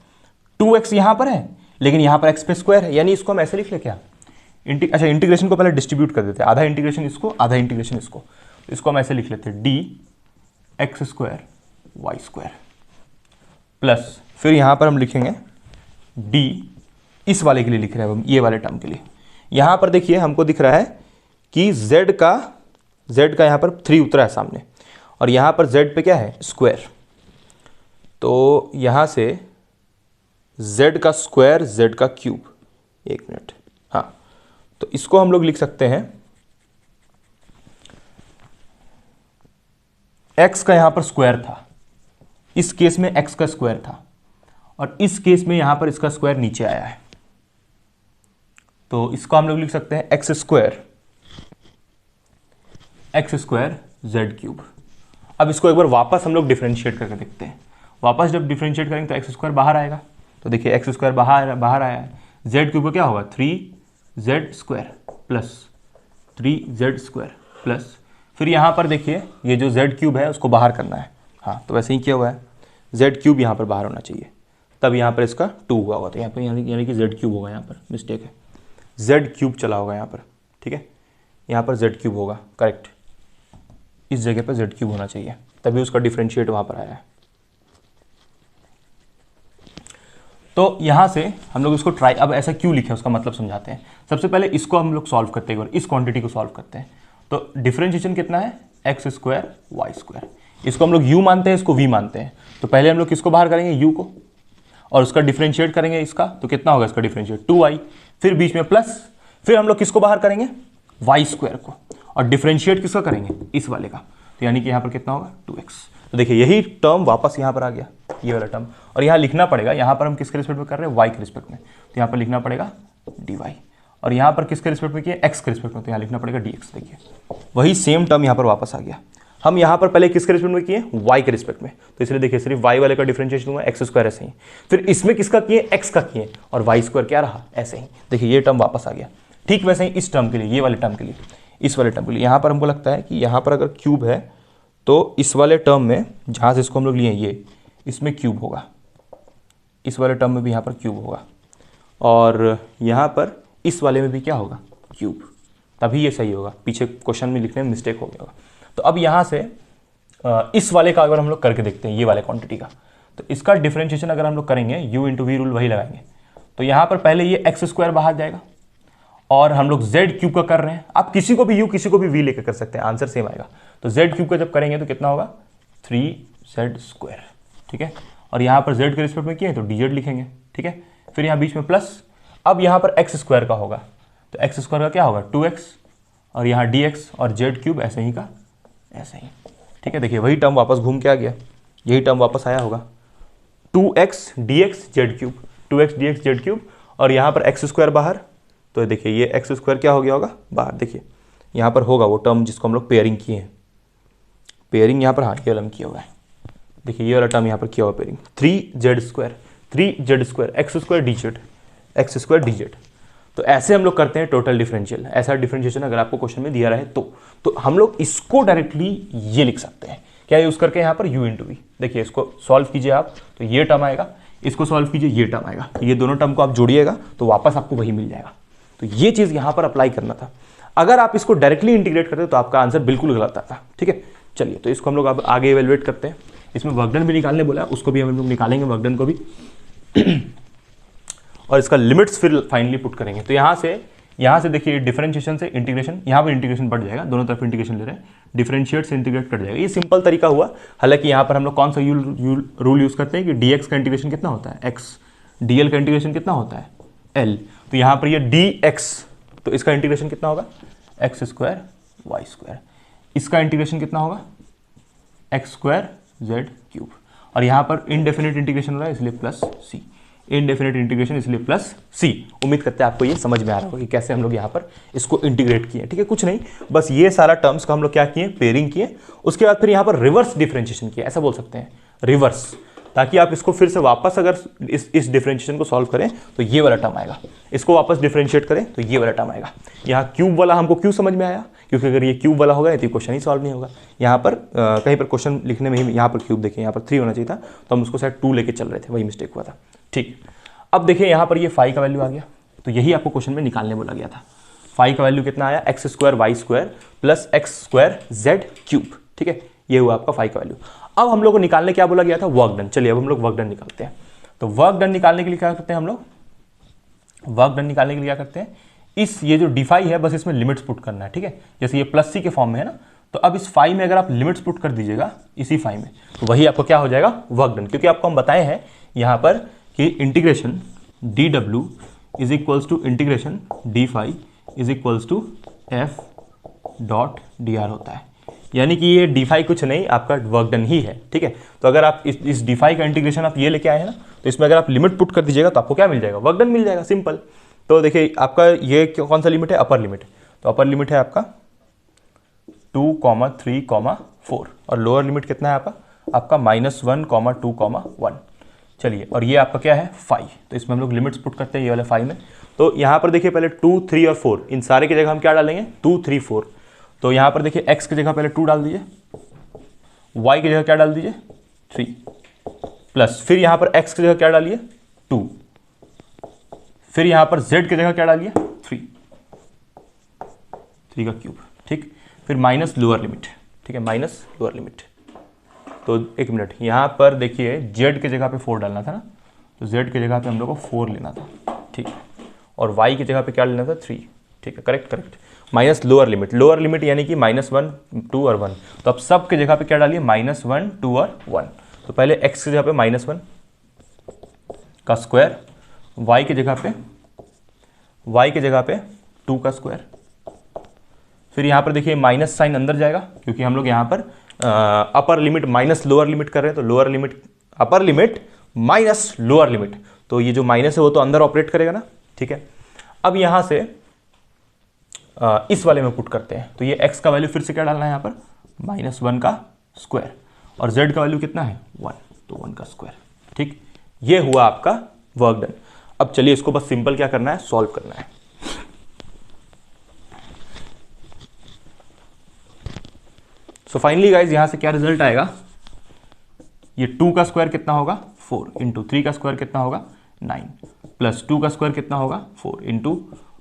2x यहाँ पर है लेकिन यहाँ पर x पे स्क्वायर है, यानी इसको हम ऐसे लिख ले क्या, अच्छा इंटीग्रेशन को पहले डिस्ट्रीब्यूट कर देते हैं, आधा इंटीग्रेशन इसको आधा इंटीग्रेशन इसको। इसको हम ऐसे लिख लेते हैं D X square Y square plus, फिर यहाँ पर हम लिखेंगे डी, इस वाले के लिए लिख रहे हैं हम, ये वाले टर्म के लिए। यहाँ पर देखिए हमको दिख रहा है कि z का यहाँ पर 3 उतरा है सामने, और यहाँ पर z पे क्या है स्क्वायर, तो यहाँ से z का स्क्वायर z का क्यूब, एक मिनट, हाँ, तो इसको हम लोग लिख सकते हैं x का यहाँ पर स्क्वायर था, इस केस में x का स्क्वायर था, और इस केस में यहाँ पर इसका स्क्वायर नीचे आया है, तो इसको हम लोग लिख सकते हैं एक्स स्क्वायर जेड क्यूब। अब इसको एक बार वापस हम लोग डिफरेंशिएट करके देखते हैं। वापस जब डिफरेंशिएट करेंगे तो एक्स स्क्वायर बाहर आएगा, तो देखिए एक्स स्क्वायर बाहर आया है, जेड क्यूब का क्या होगा 3z square plus 3z square plus, फिर यहाँ पर देखिए ये जो जेड क्यूब है उसको बाहर करना है, हाँ तो वैसे ही किया हुआ है, जेड क्यूब यहाँ पर बाहर होना चाहिए, तब यहाँ पर इसका 2 हुआ होगा, तो यहाँ पर यानी कि जेड क्यूब होगा, यहाँ पर मिस्टेक है, जेड क्यूब चला होगा यहाँ पर, ठीक है, यहाँ पर जेड क्यूब होगा, करेक्ट, इस जगह पर जेड क्यूब होना चाहिए, तभी उसका डिफरेंशिएट वहाँ पर आया है। तो यहाँ से हम लोग इसको ट्राई, अब ऐसा क्यों लिखे उसका मतलब समझाते हैं। सबसे पहले इसको हम लोग सॉल्व करते हैं, इस क्वांटिटी को सॉल्व करते हैं, तो डिफरेंशिएशन कितना है एक्स स्क्वायर वाई स्क्वायर, इसको हम लोग u मानते हैं, इसको v मानते हैं, तो पहले हम लोग किसको बाहर करेंगे u को, और उसका डिफरेंशिएट करेंगे इसका, तो कितना होगा इसका डिफरेंशिएट 2y, फिर बीच में प्लस, फिर हम लोग किसको बाहर करेंगे वाई स्क्वायर को, और डिफरेंशिएट किसका करेंगे इस वाले का, तो यानी कि यहाँ पर कितना होगा 2x। तो देखिए यही टर्म वापस यहाँ पर आ गया, ये वाला टर्म, और यहाँ लिखना पड़ेगा, यहाँ पर हम किसके रिस्पेक्ट में कर रहे हैं y के रिस्पेक्ट में, तो यहाँ पर लिखना पड़ेगा dy, और यहाँ पर किसके रिस्पेक्ट में किया x के रिस्पेक्ट में, तो यहाँ लिखना पड़ेगा dx। देखिए वही सेम टर्म यहाँ पर वापस आ गया। हम यहाँ पर पहले किसके रिस्पेक्ट में किए y के रिस्पेक्ट में, तो इसलिए देखिए सिर्फ y वाले का डिफरेंशिएशन हुआ एक्स स्क्वायर ऐसे ही, फिर इसमें किसका किए x का किए, और वाई स्क्वायर क्या रहा ऐसे ही, देखिए ये टर्म वापस आ गया। ठीक वैसे ही इस टर्म के लिए, ये वाले टर्म के लिए, इस वाले टर्म के लिए यहाँ पर हमको लगता है कि यहाँ पर अगर क्यूब है तो इस वाले टर्म में जहाँ से इसको हम लोग लिए ये, इसमें क्यूब होगा, इस वाले टर्म में भी यहाँ पर क्यूब होगा, और यहाँ पर इस वाले में भी क्या होगा क्यूब, तभी ये सही होगा, पीछे क्वेश्चन में लिखने में मिस्टेक हो गया होगा। तो अब यहाँ से इस वाले का अगर हम लोग करके देखते हैं, ये वाले क्वांटिटी का, तो इसका डिफरेंशिएशन अगर हम लोग करेंगे u इंटू वी रूल वही लगाएंगे, तो यहाँ पर पहले ये एक्स स्क्वायर बाहर जाएगा, और हम लोग जेड क्यूब का कर रहे हैं, आप किसी को भी u किसी को भी v लेकर कर सकते हैं, आंसर सेम आएगा। तो जेड क्यूब का जब करेंगे तो कितना होगा 3z स्क्वायर, ठीक है, और यहाँ पर z के रिस्पेक्ट में किए तो dz लिखेंगे, ठीक है, फिर यहाँ बीच में प्लस, अब यहाँ पर एक्स स्क्वायर का होगा, तो एक्स स्क्वायर का क्या होगा 2x, और यहाँ dx, और जेड क्यूब ऐसे ही का ऐसे ही, ठीक है। देखिए वही टर्म वापस घूम के आ गया, यही टर्म वापस आया होगा 2x dx Z cube, 2x dx Z cube, और यहाँ पर एक्स स्क्वायर बाहर, तो देखिए ये एक्स स्क्वायर क्या हो गया होगा बाहर, देखिए यहाँ पर होगा वो टर्म जिसको हम लोग पेयरिंग किए हैं, पेयरिंग यहाँ पर, हाँ ये वाला किया हुआ है, देखिए ये वाला टर्म यहाँ पर किया हुआ pairing, 3z square x square D Z. तो ऐसे हम लोग करते हैं टोटल डिफरेंशियल, ऐसा डिफरेंशिएशन अगर आपको क्वेश्चन में दिया रहे तो हम लोग इसको डायरेक्टली ये लिख सकते हैं, क्या यूज़ करके यहाँ पर u इंटू वी। देखिए इसको सॉल्व कीजिए आप तो ये टर्म आएगा, इसको सॉल्व कीजिए ये टर्म आएगा, ये दोनों टर्म को आप जोड़िएगा तो वापस आपको वही मिल जाएगा। तो ये चीज़ यहाँ पर अप्लाई करना था, अगर आप इसको डायरेक्टली इंटीग्रेट करते तो आपका आंसर बिल्कुल गलत आता, ठीक है। चलिए तो इसको हम लोग अब आगे इवेलुएट करते हैं, इसमें वर्कडन भी निकालने बोला, उसको भी हम लोग निकालेंगे वर्कडन को भी और इसका लिमिट्स फिर फाइनली पुट करेंगे। तो यहाँ से देखिए डिफरेंशिएशन से इंटीग्रेशन, यहाँ पर इंटीग्रेशन बढ़ जाएगा, दोनों तरफ इंटीग्रेशन ले रहे हैं, डिफरेंशिएट से इंटीग्रेट कर जाएगा, ये सिंपल तरीका हुआ। हालांकि यहाँ पर हम लोग कौन सा रूल यूज़ करते हैं कि dx का इंटीग्रेशन कितना होता है x, dl का इंटीग्रेशन कितना होता है l, तो यहाँ पर ये dx, तो इसका इंटीग्रेशन कितना होगा एक्स स्क्वायर वाई स्क्वायर, इसका इंटीग्रेशन कितना होगा एक्स स्क्वायर जेड क्यूब, और यहाँ पर इनडेफिनिट इंटीग्रेशन हो रहा है इसलिए प्लस सी, इनडेफिनिट इंटीग्रेशन इसलिए प्लस सी। उम्मीद करते हैं आपको ये समझ में आ रहा होगा कि कैसे हम लोग यहाँ पर इसको इंटीग्रेट किए, ठीक है। कुछ नहीं, बस ये सारा टर्म्स का हम लोग क्या किए, पेयरिंग किए, उसके बाद फिर यहाँ पर रिवर्स डिफरेंशिएशन किया, ऐसा बोल सकते हैं रिवर्स, ताकि आप इसको फिर से वापस अगर इस डिफरेंशिएशन को सॉल्व करें तो ये वाला टर्म आएगा, इसको वापस डिफरेंशिएट करें तो ये वाला टर्म आएगा। यहाँ क्यूब वाला हमको क्यों समझ में आया, क्योंकि अगर ये क्यूब वाला होगा तो क्वेश्चन ही सॉल्व नहीं होगा। यहाँ पर कहीं पर क्वेश्चन लिखने में ही यहाँ पर क्यूब देखिए, यहाँ पर 3 होना चाहिए था, तो हम उसको शायद 2 लेके चल रहे थे, वही मिस्टेक हुआ था, ठीक। अब देखिए यहाँ पर ये फाई का वैल्यू आ गया, तो यही आपको क्वेश्चन में निकालने बोला गया था। फाई का वैल्यू कितना आया, X square Y square plus X square Z cube, ठीक है, ये हुआ आपका फाई का वैल्यू। अब हम लोग को निकालने क्या बोला गया था, वर्क डन। चलिए अब हम लोग वर्क डन निकालते हैं। तो वर्क डन निकालने के लिए क्या करते हैं हम लोग, वर्क डन निकालने के लिए क्या करते हैं, इस ये जो डिफाई है बस इसमें लिमिट्स पुट करना है, ठीक है, जैसे ये प्लस सी के फॉर्म में है ना, तो अब इस फाई में अगर आप लिमिट्स पुट कर दीजिएगा इसी फाई में, तो वही आपको क्या हो जाएगा, वर्क डन। क्योंकि आपको हम बताए हैं यहाँ पर कि integration D W is equals to integration D phi is equals to F dot D R होता है, यानी कि ये डी फाई कुछ नहीं आपका वर्क डन ही है, ठीक है। तो अगर आप इस डी फाई का इंटीग्रेशन आप ये लेके आए हैं ना, तो इसमें अगर आप लिमिट पुट कर दीजिएगा तो आपको क्या मिल जाएगा, वर्क डन मिल जाएगा, सिंपल। तो देखिए आपका ये कौन सा लिमिट है, अपर लिमिट, तो अपर लिमिट है आपका 2, 3, 4 और लोअर लिमिट कितना है आपका -1, 2, 1। चलिए और ये आपका क्या है, फाई, तो इसमें हम लोग लिमिट्स पुट करते हैं ये वाले फाई में। तो यहाँ पर देखिए पहले 2, 3 और 4 इन सारे की जगह हम क्या डालेंगे, 2, 3, 4। तो यहाँ पर देखिए x की जगह पहले 2 डाल दीजिए, y की जगह क्या डाल दीजिए 3, प्लस फिर यहाँ पर x की जगह क्या डालिए 2, फिर यहाँ पर z की जगह क्या डालिए 3 का क्यूब, ठीक, फिर माइनस लोअर लिमिट, ठीक है, माइनस लोअर लिमिट। तो एक मिनट, यहाँ पर देखिए z की जगह पे 4 डालना था ना, तो z की जगह पे हम लोग को 4 लेना था, ठीक, और y की जगह पे क्या लेना था 3, ठीक है, करेक्ट, माइनस लोअर लिमिट यानी कि -1, 2 और 1। तो अब सब की जगह पे क्या डालिए, -1, 2 और 1। तो पहले x की जगह पे -1 का स्क्वायर, y की जगह पे 2 का स्क्वायर, फिर यहाँ पर देखिए माइनस साइन अंदर जाएगा क्योंकि हम लोग यहाँ पर upper limit minus lower limit कर रहे हैं, तो lower limit upper limit minus lower limit, तो ये जो माइनस है वो तो अंदर ऑपरेट करेगा ना, ठीक है। अब यहाँ से इस वाले में पुट करते हैं, तो ये x का वैल्यू फिर से क्या डालना है यहाँ पर, -1 का स्क्वायर, और z का वैल्यू कितना है 1, तो 1 का स्क्वायर, ठीक, ये हुआ आपका वर्क डन। अब चलिए इसको बस सिंपल क्या करना है, सॉल्व करना है। सो फाइनली गाइज यहाँ से क्या रिजल्ट आएगा, ये 2 का स्क्वायर कितना होगा 4 इंटू 3 का स्क्वायर कितना होगा 9 प्लस 2 का स्क्वायर कितना होगा 4 इंटू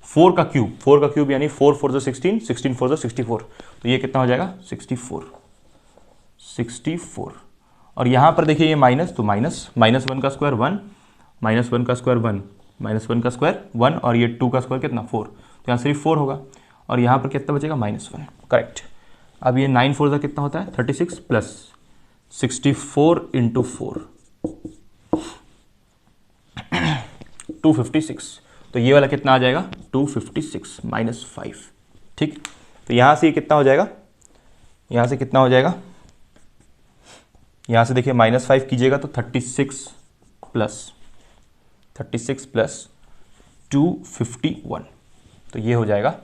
4 का क्यूब यानी 4 4 जो 16, 16 4 जो 64, तो ये कितना हो जाएगा 64। और यहाँ पर देखिए ये माइनस, तो -1 का स्क्वायर 1, -1 का स्क्वायर 1, -1 का स्क्वायर 1 और ये 2 का स्क्वायर कितना 4, तो यहाँ सिर्फ 4 होगा और यहाँ पर कितना बचेगा -1, करेक्ट। अब ये 9 4 का कितना होता है 36 प्लस 64 इंटू 4 256, तो ये वाला कितना आ जाएगा 256 -5, ठीक। तो यहाँ से ये कितना हो जाएगा, यहाँ से कितना हो जाएगा, यहाँ से देखिए -5 कीजिएगा तो 36 प्लस 251, तो ये हो जाएगा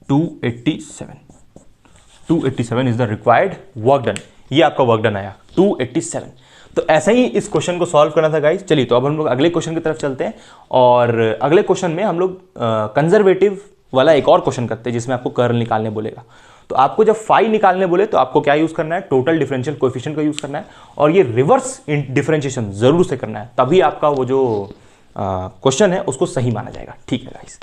287 is the required work done. ये आपका वर्क डन आया 287। तो ऐसे ही इस क्वेश्चन को सॉल्व करना था गाइस। चलिए तो अब हम लोग अगले क्वेश्चन की तरफ चलते हैं और अगले क्वेश्चन में हम लोग कंजर्वेटिव वाला एक और क्वेश्चन करते हैं जिसमें आपको कर्ल निकालने बोलेगा। तो आपको जब फाई निकालने बोले तो आपको क्या यूज करना है, टोटल डिफरेंशियल कोएफिशिएंट का यूज करना है और ये रिवर्स डिफरेंशिएशन जरूर से करना है, तभी आपका वो जो क्वेश्चन है उसको सही माना जाएगा। ठीक है गाइस।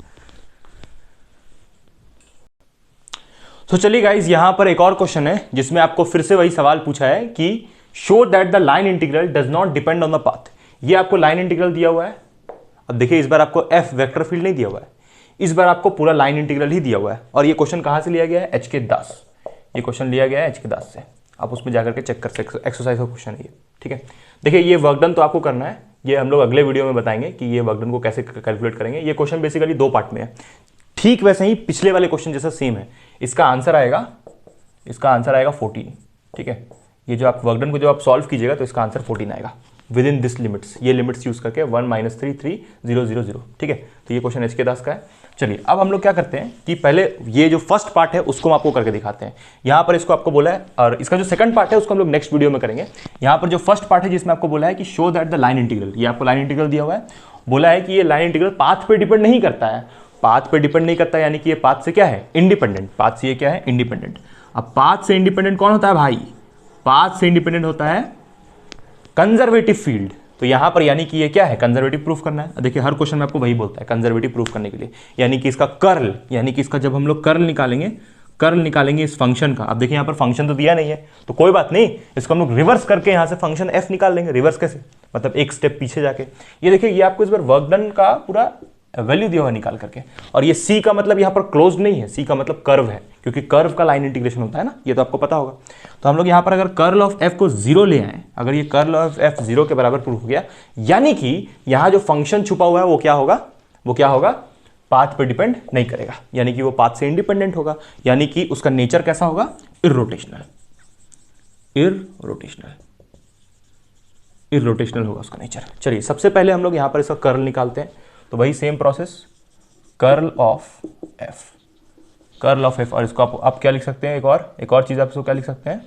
तो चलिए गाइज यहां पर एक और क्वेश्चन है जिसमें आपको फिर से वही सवाल पूछा है कि show that the line integral does not depend on the path. ये आपको लाइन इंटीग्रल दिया हुआ है। अब देखिए इस बार आपको एफ वेक्टर फील्ड नहीं दिया हुआ है, इस बार आपको पूरा लाइन इंटीग्रल ही दिया हुआ है। और ये क्वेश्चन कहां से लिया गया है, एच के दास। ये क्वेश्चन लिया गया है एच के दास से, आप उसमें जाकर के चेक कर सकते, एक्सरसाइज का क्वेश्चन है ये। ठीक है, देखिए ये वर्कडन तो आपको करना है, ये हम लोग अगले वीडियो में बताएंगे कि ये वर्कडन को कैसे कैलकुलेट करेंगे। ये क्वेश्चन बेसिकली 2 पार्ट में है, ठीक वैसे ही पिछले वाले क्वेश्चन जैसा सेम है। इसका आंसर आएगा 14। ठीक है, ये जो आप वर्कडन को जो आप सॉल्व कीजिएगा तो इसका आंसर 14 आएगा विद इन दिस लिमिट्स, ये लिमिट्स यूज करके 1 - 3 3 0 0 0। ठीक है, तो ये क्वेश्चन एच के दास का है। चलिए अब हम लोग क्या करते हैं कि पहले ये जो फर्स्ट पार्ट है उसको हम आपको करके दिखाते हैं। यहाँ पर इसको आपको बोला है और इसका जो सेकंड पार्ट है उसको हम लोग नेक्स्ट वीडियो में करेंगे। यहाँ पर जो फर्स्ट पार्ट है जिसमें आपको बोला है कि show that the line integral, ये आपको लाइन इंटीग्रल दिया हुआ है, बोला है कि ये लाइन इंटीग्रल पाथ पे डिपेंड नहीं करता है। पाथ पे डिपेंड नहीं करता यानी कि ये पाथ से क्या है, इंडिपेंडेंट। पाथ से ये क्या है, इंडिपेंडेंट। अब पाथ से इंडिपेंडेंट कौन होता है भाई, पाथ से इंडिपेंडेंट होता है कंजर्वेटिव फील्ड। तो यहाँ पर यानी कि ये क्या है, कंजर्वेटिव प्रूफ करना है। देखिए हर क्वेश्चन में आपको वही बोलता है कंजर्वेटिव प्रूफ करने के लिए, यानी कि इसका कर्ल, यानी कि इसका जब हम लोग कर्ल निकालेंगे इस फंक्शन का। अब देखिए यहाँ पर फंक्शन तो दिया नहीं है, तो कोई बात नहीं, इसको हम लोग रिवर्स करके यहाँ से फंक्शन एफ निकाल लेंगे। रिवर्स कैसे, मतलब एक स्टेप पीछे जाके। ये देखिए ये आपको इस बार वर्क डन का पूरा वैल्यू दिया हुआ निकाल करके, और ये सी का मतलब यहाँ पर क्लोज नहीं है, सी का मतलब कर्व है, क्योंकि कर्व का लाइन इंटीग्रेशन होता है ना, ये तो आपको पता होगा। तो हम लोग यहाँ पर अगर कर्ल ऑफ एफ को 0 ले आए, अगर ये कर्ल ऑफ एफ 0 के बराबर प्रूफ हो गया, यानी कि यहाँ जो फंक्शन छुपा हुआ है वो क्या होगा, पाथ पे डिपेंड नहीं करेगा, यानी कि वो पाथ से इंडिपेंडेंट होगा, यानी कि उसका नेचर कैसा होगा, इररोटेशनल होगा उसका नेचर। चलिए सबसे पहले हम लोग यहाँ पर इसका कर्ल निकालते हैं, तो वही same process, curl of F, और इसको आप क्या लिख सकते हैं, एक और चीज आप इसको क्या लिख सकते हैं,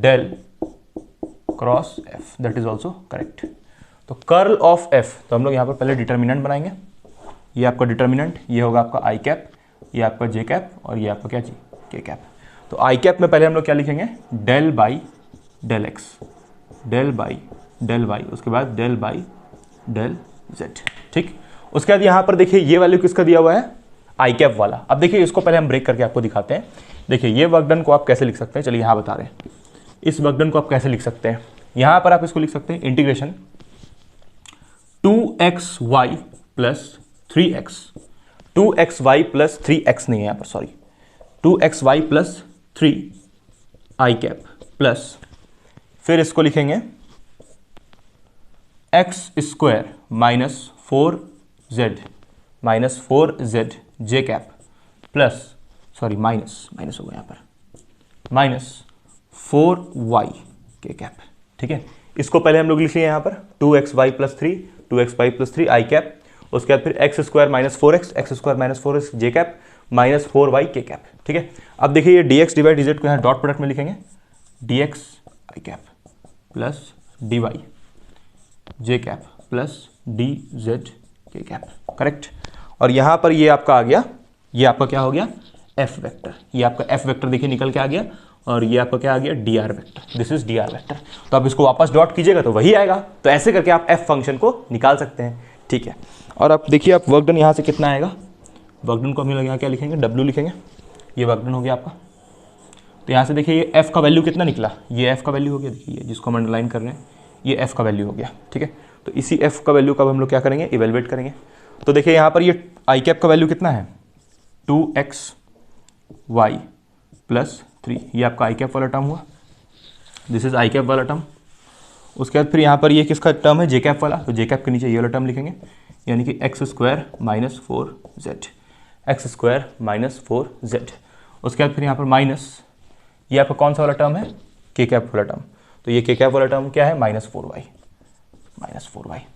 del cross F, that is also correct. तो कर्ल ऑफ एफ, तो हम लोग यहाँ पर पहले डिटर्मिनेंट बनाएंगे, ये आपका डिटर्मिनेंट, ये होगा आपका आई कैप, ये आपका जे कैप, और ये आपका क्या जी, के कैप। तो आई कैप में पहले हम लोग क्या लिखेंगे, del by del X, del by del Y, उसके बाद डेल बाई डेल जेड, ठीक। उसके बाद यहाँ पर देखिए ये वैल्यू किसका दिया हुआ है, आई कैप वाला। अब देखिए इसको पहले हम ब्रेक करके आपको दिखाते हैं। देखिए ये वर्क डन को आप कैसे लिख सकते हैं, चलिए यहाँ बता रहे हैं। इस वर्क डन को आप कैसे लिख सकते हैं, यहाँ पर आप इसको लिख सकते हैं integration 2xy plus 3x, 2xy plus 3x नहीं है यहाँ पर, सॉरी, 2xy प्लस 3 आई कैप प्लस, फिर इसको लिखेंगे x स्क्वायर माइनस 4z जे कैप प्लस, सॉरी माइनस हो गया यहाँ पर, माइनस 4y के कैप, ठीक है। इसको पहले हम लोग लिख लिए यहाँ पर 2xy प्लस 3 आई कैप, उसके बाद फिर x स्क्वायर माइनस 4x जे कैप माइनस 4y के कैप, ठीक है। अब देखिए ये dx डिवाइड dz को यहाँ डॉट प्रोडक्ट में लिखेंगे, dx आई कैप प्लस dy जे कैप प्लस dz के कैप, करेक्ट। और यहाँ पर ये आपका आ गया, ये आपका क्या हो गया, f वेक्टर, ये आपका f वेक्टर देखिए निकल के आ गया, और ये आपका क्या आ गया, dr vector, this is dr vector. तो आप इसको वापस डॉट कीजिएगा तो वही आएगा। तो ऐसे करके आप f फंक्शन को निकाल सकते हैं, ठीक है। और अब देखिए आप वर्क डन यहाँ से कितना आएगा, वर्क डन को हम लोग यहाँ क्या लिखेंगे, w लिखेंगे, ये वर्क डन हो गया आपका। तो यहाँ से देखिए ये f का वैल्यू कितना निकला, ये f का वैल्यू हो गया, देखिए जिसको हम अंडरलाइन कर रहे हैं, ये f का वैल्यू हो गया, ठीक है। तो इसी f का वैल्यू का हम लोग क्या करेंगे, इवेलुएट करेंगे। तो देखिए यहाँ पर ये आई कैप का वैल्यू कितना है, 2xy प्लस 3, ये आपका आई कैप वाला टर्म हुआ, दिस इज आई कैप वाला टर्म। उसके बाद फिर यहाँ पर ये किसका टर्म है, जे कैप वाला, तो जे कैप के नीचे ये वाला टर्म लिखेंगे, यानी कि x स्क्वायर माइनस 4z। उसके बाद फिर यहाँ पर माइनस, ये आपका कौन सा वाला टर्म है, के कैप वाला टर्म, तो ये के कैप वाला टर्म क्या है, माइनस 4y,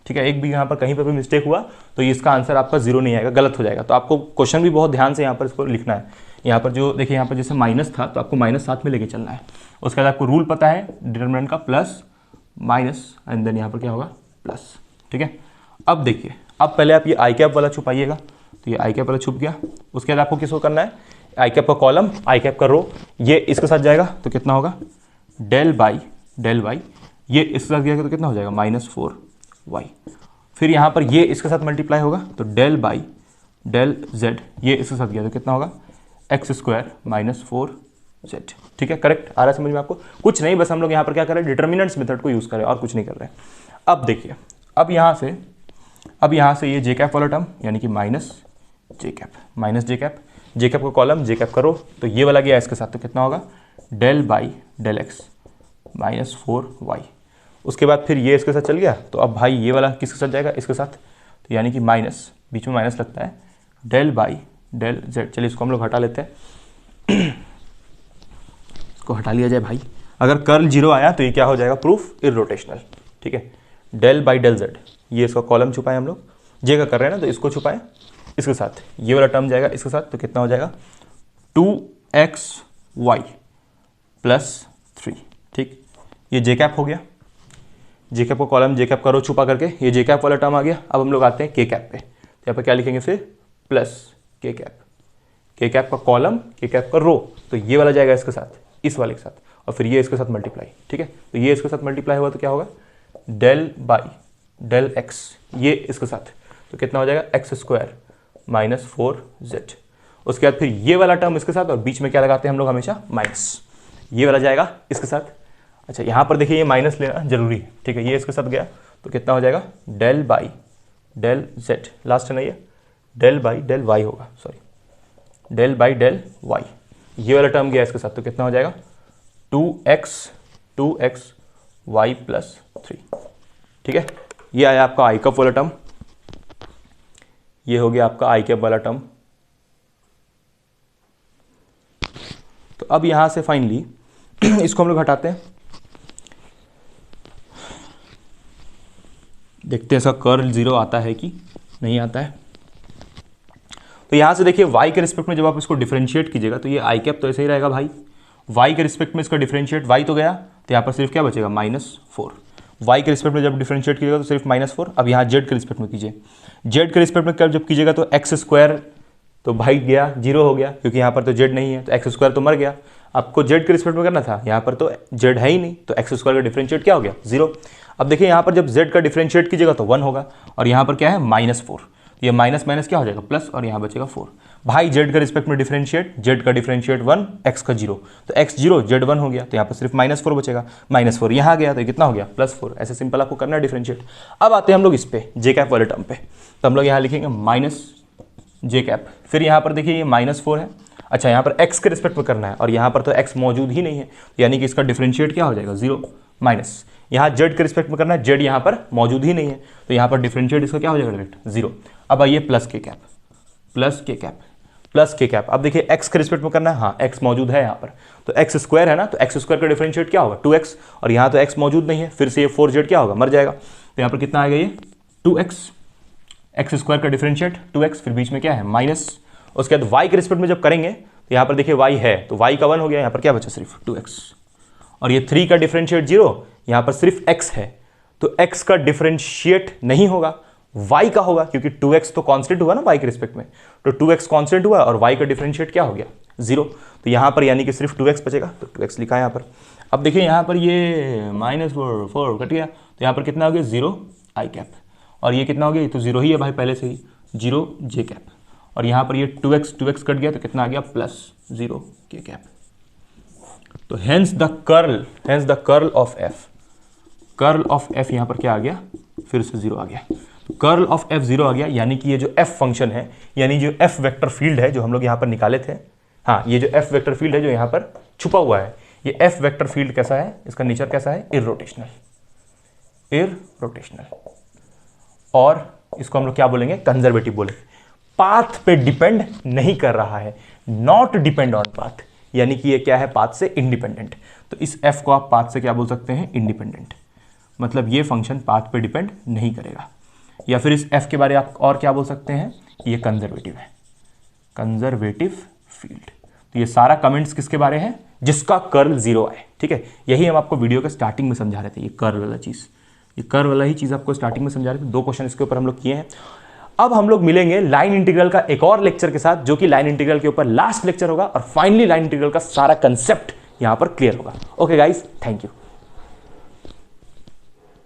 ठीक है। एक भी यहाँ पर कहीं पर भी मिस्टेक हुआ तो इसका आंसर आपका 0 नहीं आएगा, गलत हो जाएगा। तो आपको क्वेश्चन भी बहुत ध्यान से यहाँ पर इसको लिखना है। यहाँ पर जो देखिए यहाँ पर जैसे माइनस था तो आपको माइनस साथ में लेके चलना है। उसके बाद आपको रूल पता है डिटरमिनेंट का, प्लस माइनस एंड देन यहाँ पर क्या होगा, प्लस, ठीक है। अब देखिए, अब पहले आप ये आई कैप वाला छुपाइएगा, तो ये आई कैप वाला छुप गया। उसके बाद आपको किसको करना है, आई कैप का कॉलम, आई कैप का रो, ये इसके साथ जाएगा तो कितना होगा, डेल बाई डेल वाई, ये इसके साथ गया तो कितना हो जाएगा, माइनस 4y। फिर यहाँ पर ये इसके साथ मल्टीप्लाई होगा तो डेल बाई डेल z, ये इसके साथ गया तो कितना होगा, x स्क्वायर माइनस 4z, ठीक है। करेक्ट आ रहा है समझ में आपको, कुछ नहीं, बस हम लोग यहाँ पर क्या कर रहे हैं, डिटर्मिनेंट्स मेथड को यूज़ करें और कुछ नहीं कर रहे हैं। अब देखिए, अब यहाँ से ये जे कैप वाला टर्म, यानी कि माइनस जे कैप का कॉलम, जे कैप का रो, तो ये वाला गया इसके साथ तो कितना होगा, del by del X minus 4y। उसके बाद फिर ये इसके साथ चल गया, तो अब भाई ये वाला किसके साथ जाएगा, इसके साथ, तो यानी कि माइनस, बीच में माइनस लगता है, डेल बाई डेल z। चलिए इसको हम लोग हटा लेते हैं, इसको हटा लिया जाए भाई। अगर कर्ल 0 आया तो ये क्या हो जाएगा, प्रूफ इररोटेशनल, ठीक है। डेल बाई डेल z, ये इसका कॉलम छुपाए हम लोग, जे का कर रहे हैं ना तो इसको छुपाए, इसके साथ ये वाला टर्म जाएगा इसके साथ, तो कितना हो जाएगा, 2xy प्लस 3, ठीक। ये जे कैप हो गया, जे कैप का कॉलम, जे कैप का रो छुपा करके ये जे कैप वाला टर्म आ गया। अब हम लोग आते हैं के कैप पे, तो यहाँ पर क्या लिखेंगे फिर, प्लस के कैप का कॉलम, के कैप का रो, तो ये वाला जाएगा इसके साथ, इस वाले के साथ, और फिर ये इसके साथ मल्टीप्लाई, ठीक है। तो ये इसके साथ मल्टीप्लाई हुआ तो क्या होगा, डेल बाई डेल एक्स, ये इसके साथ, तो कितना हो जाएगा एक्स स्क्वायर माइनस 4z। उसके बाद फिर ये वाला टर्म इसके साथ, और बीच में क्या लगाते हैं हम लोग हमेशा माइनस, ये वाला जाएगा इसके साथ। अच्छा यहाँ पर देखिए ये माइनस लेना जरूरी है, ठीक है, ये इसके साथ गया तो कितना हो जाएगा del by del Z, last है ना ये, डेल बाई डेल वाई होगा, sorry del by del Y, ये वाला टर्म गया इसके साथ तो कितना हो जाएगा 2x y प्लस 3, ठीक है। ये आया आपका आई कैप वाला टर्म, ये हो गया आपका आई कैप वाला टर्म। तो अब यहां से फाइनली इसको हम लोग हटाते हैं, देखते हैं इसका कर्ल 0 आता है कि नहीं आता है। तो यहां से देखिए y के रिस्पेक्ट में जब आप इसको डिफरेंशिएट कीजिएगा तो ये आई कैप तो ऐसे ही रहेगा भाई, y के रिस्पेक्ट में इसका डिफरेंशिएट y तो गया, तो यहाँ पर सिर्फ क्या बचेगा -4। y के रिस्पेक्ट में जब डिफरेंशिएट कीजिएगा तो सिर्फ -4। अब यहाँ z के रिस्पेक्ट में कीजिए, z के रिस्पेक्ट में जब कीजिएगा तो एक्स स्क्वायर तो भाई गया 0 हो गया, क्योंकि यहाँ पर तो z नहीं है तो एक्स स्क्वायर तो मर गया। आपको z के रिस्पेक्ट में करना था, यहाँ पर तो z है ही नहीं तो एक्स स्क्वायर का डिफरेंशिएट क्या हो गया 0। अब देखिए यहाँ पर जब z का डिफरेंशिएट कीजिएगा तो 1 होगा, और यहाँ पर क्या है -4, ये माइनस माइनस क्या हो जाएगा प्लस, और यहाँ बचेगा 4। भाई z का रिस्पेक्ट में डिफरेंशिएट, z का डिफरेंशिएट 1, x का 0, तो x 0 z 1 हो गया, तो यहाँ पर सिर्फ -4 बचेगा, -4 यहाँ गया तो कितना हो गया +4। ऐसे सिंपल आपको करना है डिफरेंशिएट। अब आते हैं हम लोग इस पे जे कैप वाले टर्म पे, तो हम लोग यहाँ लिखेंगे माइनस जे कैप, फिर यहाँ पर देखिए ये -4 है। अच्छा यहाँ पर x के रिस्पेक्ट में करना है, और यहाँ पर तो x मौजूद ही नहीं है, यानी कि इसका डिफरेंशिएट क्या हो जाएगा 0 माइनस, यहाँ z के रिस्पेक्ट में करना है, z यहाँ पर मौजूद ही नहीं है तो यहाँ पर डिफरेंशिएट इसका क्या हो जाएगा डायरेक्ट 0। अब आइए प्लस के कैप, प्लस के कैप, प्लस के कैप। अब देखिए x के रिस्पेक्ट में करना है, हाँ x मौजूद है यहाँ पर, तो x स्क्वायर है ना, तो x स्क्वायर का डिफरेंशिएट क्या होगा 2x, और यहाँ तो x मौजूद नहीं है, फिर से ये 4z क्या होगा मर जाएगा, तो यहाँ पर कितना आएगा ये 2x, एक्स स्क्वायर का डिफरेंशिएट 2x, फिर बीच में क्या है माइनस। उसके बाद y के रिस्पेक्ट में जब करेंगे तो यहाँ पर देखिए y है तो y का 1 हो गया, यहाँ पर क्या बचा सिर्फ 2x, और ये 3 का डिफरेंशिएट 0, यहाँ पर सिर्फ x है तो x का डिफरेंशिएट नहीं होगा, y का होगा, क्योंकि 2x तो कांस्टेंट हुआ ना y के रिस्पेक्ट में, तो 2x कांस्टेंट हुआ और y का डिफरेंशिएट क्या हो गया 0, तो यहाँ पर यानी कि सिर्फ 2x बचेगा, तो 2x लिखा है यहाँ पर। अब देखिए यहाँ पर ये -4 कट गया, तो यहाँ पर कितना हो गया 0 आई कैप, और ये कितना हो गया, ये तो 0 ही है भाई पहले से ही 0 जे कैप, और यहाँ पर ये 2x कट गया तो कितना आ गया +0 के कैप। तो hence the curl of f, curl of f यहाँ पर क्या आ गया फिर से 0 आ गया, कर्ल ऑफ f 0 आ गया, यानी कि ये जो f फंक्शन है, यानी जो f वेक्टर फील्ड है जो हम लोग यहाँ पर निकाले थे, हाँ ये जो f वेक्टर फील्ड है जो यहाँ पर छुपा हुआ है, ये f वेक्टर फील्ड कैसा है, इसका नेचर कैसा है इररोटेशनल, और इसको हम लोग क्या बोलेंगे कंजर्वेटिव बोलेंगे, पाथ पे डिपेंड नहीं कर रहा है, नॉट डिपेंड ऑन पाथ, यानी कि ये क्या है पाथ से इंडिपेंडेंट। तो इस f को आप पाथ से क्या बोल सकते हैं इंडिपेंडेंट, मतलब ये फंक्शन पाथ पे डिपेंड नहीं करेगा, या फिर इस f के बारे में आप और क्या बोल सकते हैं ये कंजर्वेटिव है, कंजर्वेटिव फील्ड। तो ये सारा कमेंट्स किसके बारे हैं जिसका कर्ल 0 आए, ठीक है, यही हम आपको वीडियो के स्टार्टिंग में समझा रहे थे, ये कर्ल वाला चीज़, ये कर्व वाला ही चीज़ आपको स्टार्टिंग में समझा रहे थे, 2 क्वेश्चन इसके ऊपर हम लोग किए हैं। अब हम लोग मिलेंगे लाइन इंटीग्रल का एक और लेक्चर के साथ, जो कि लाइन इंटीग्रल के ऊपर लास्ट लेक्चर होगा, और फाइनली लाइन इंटीग्रल का सारा कंसेप्ट यहां पर क्लियर होगा। Okay guys, thank you.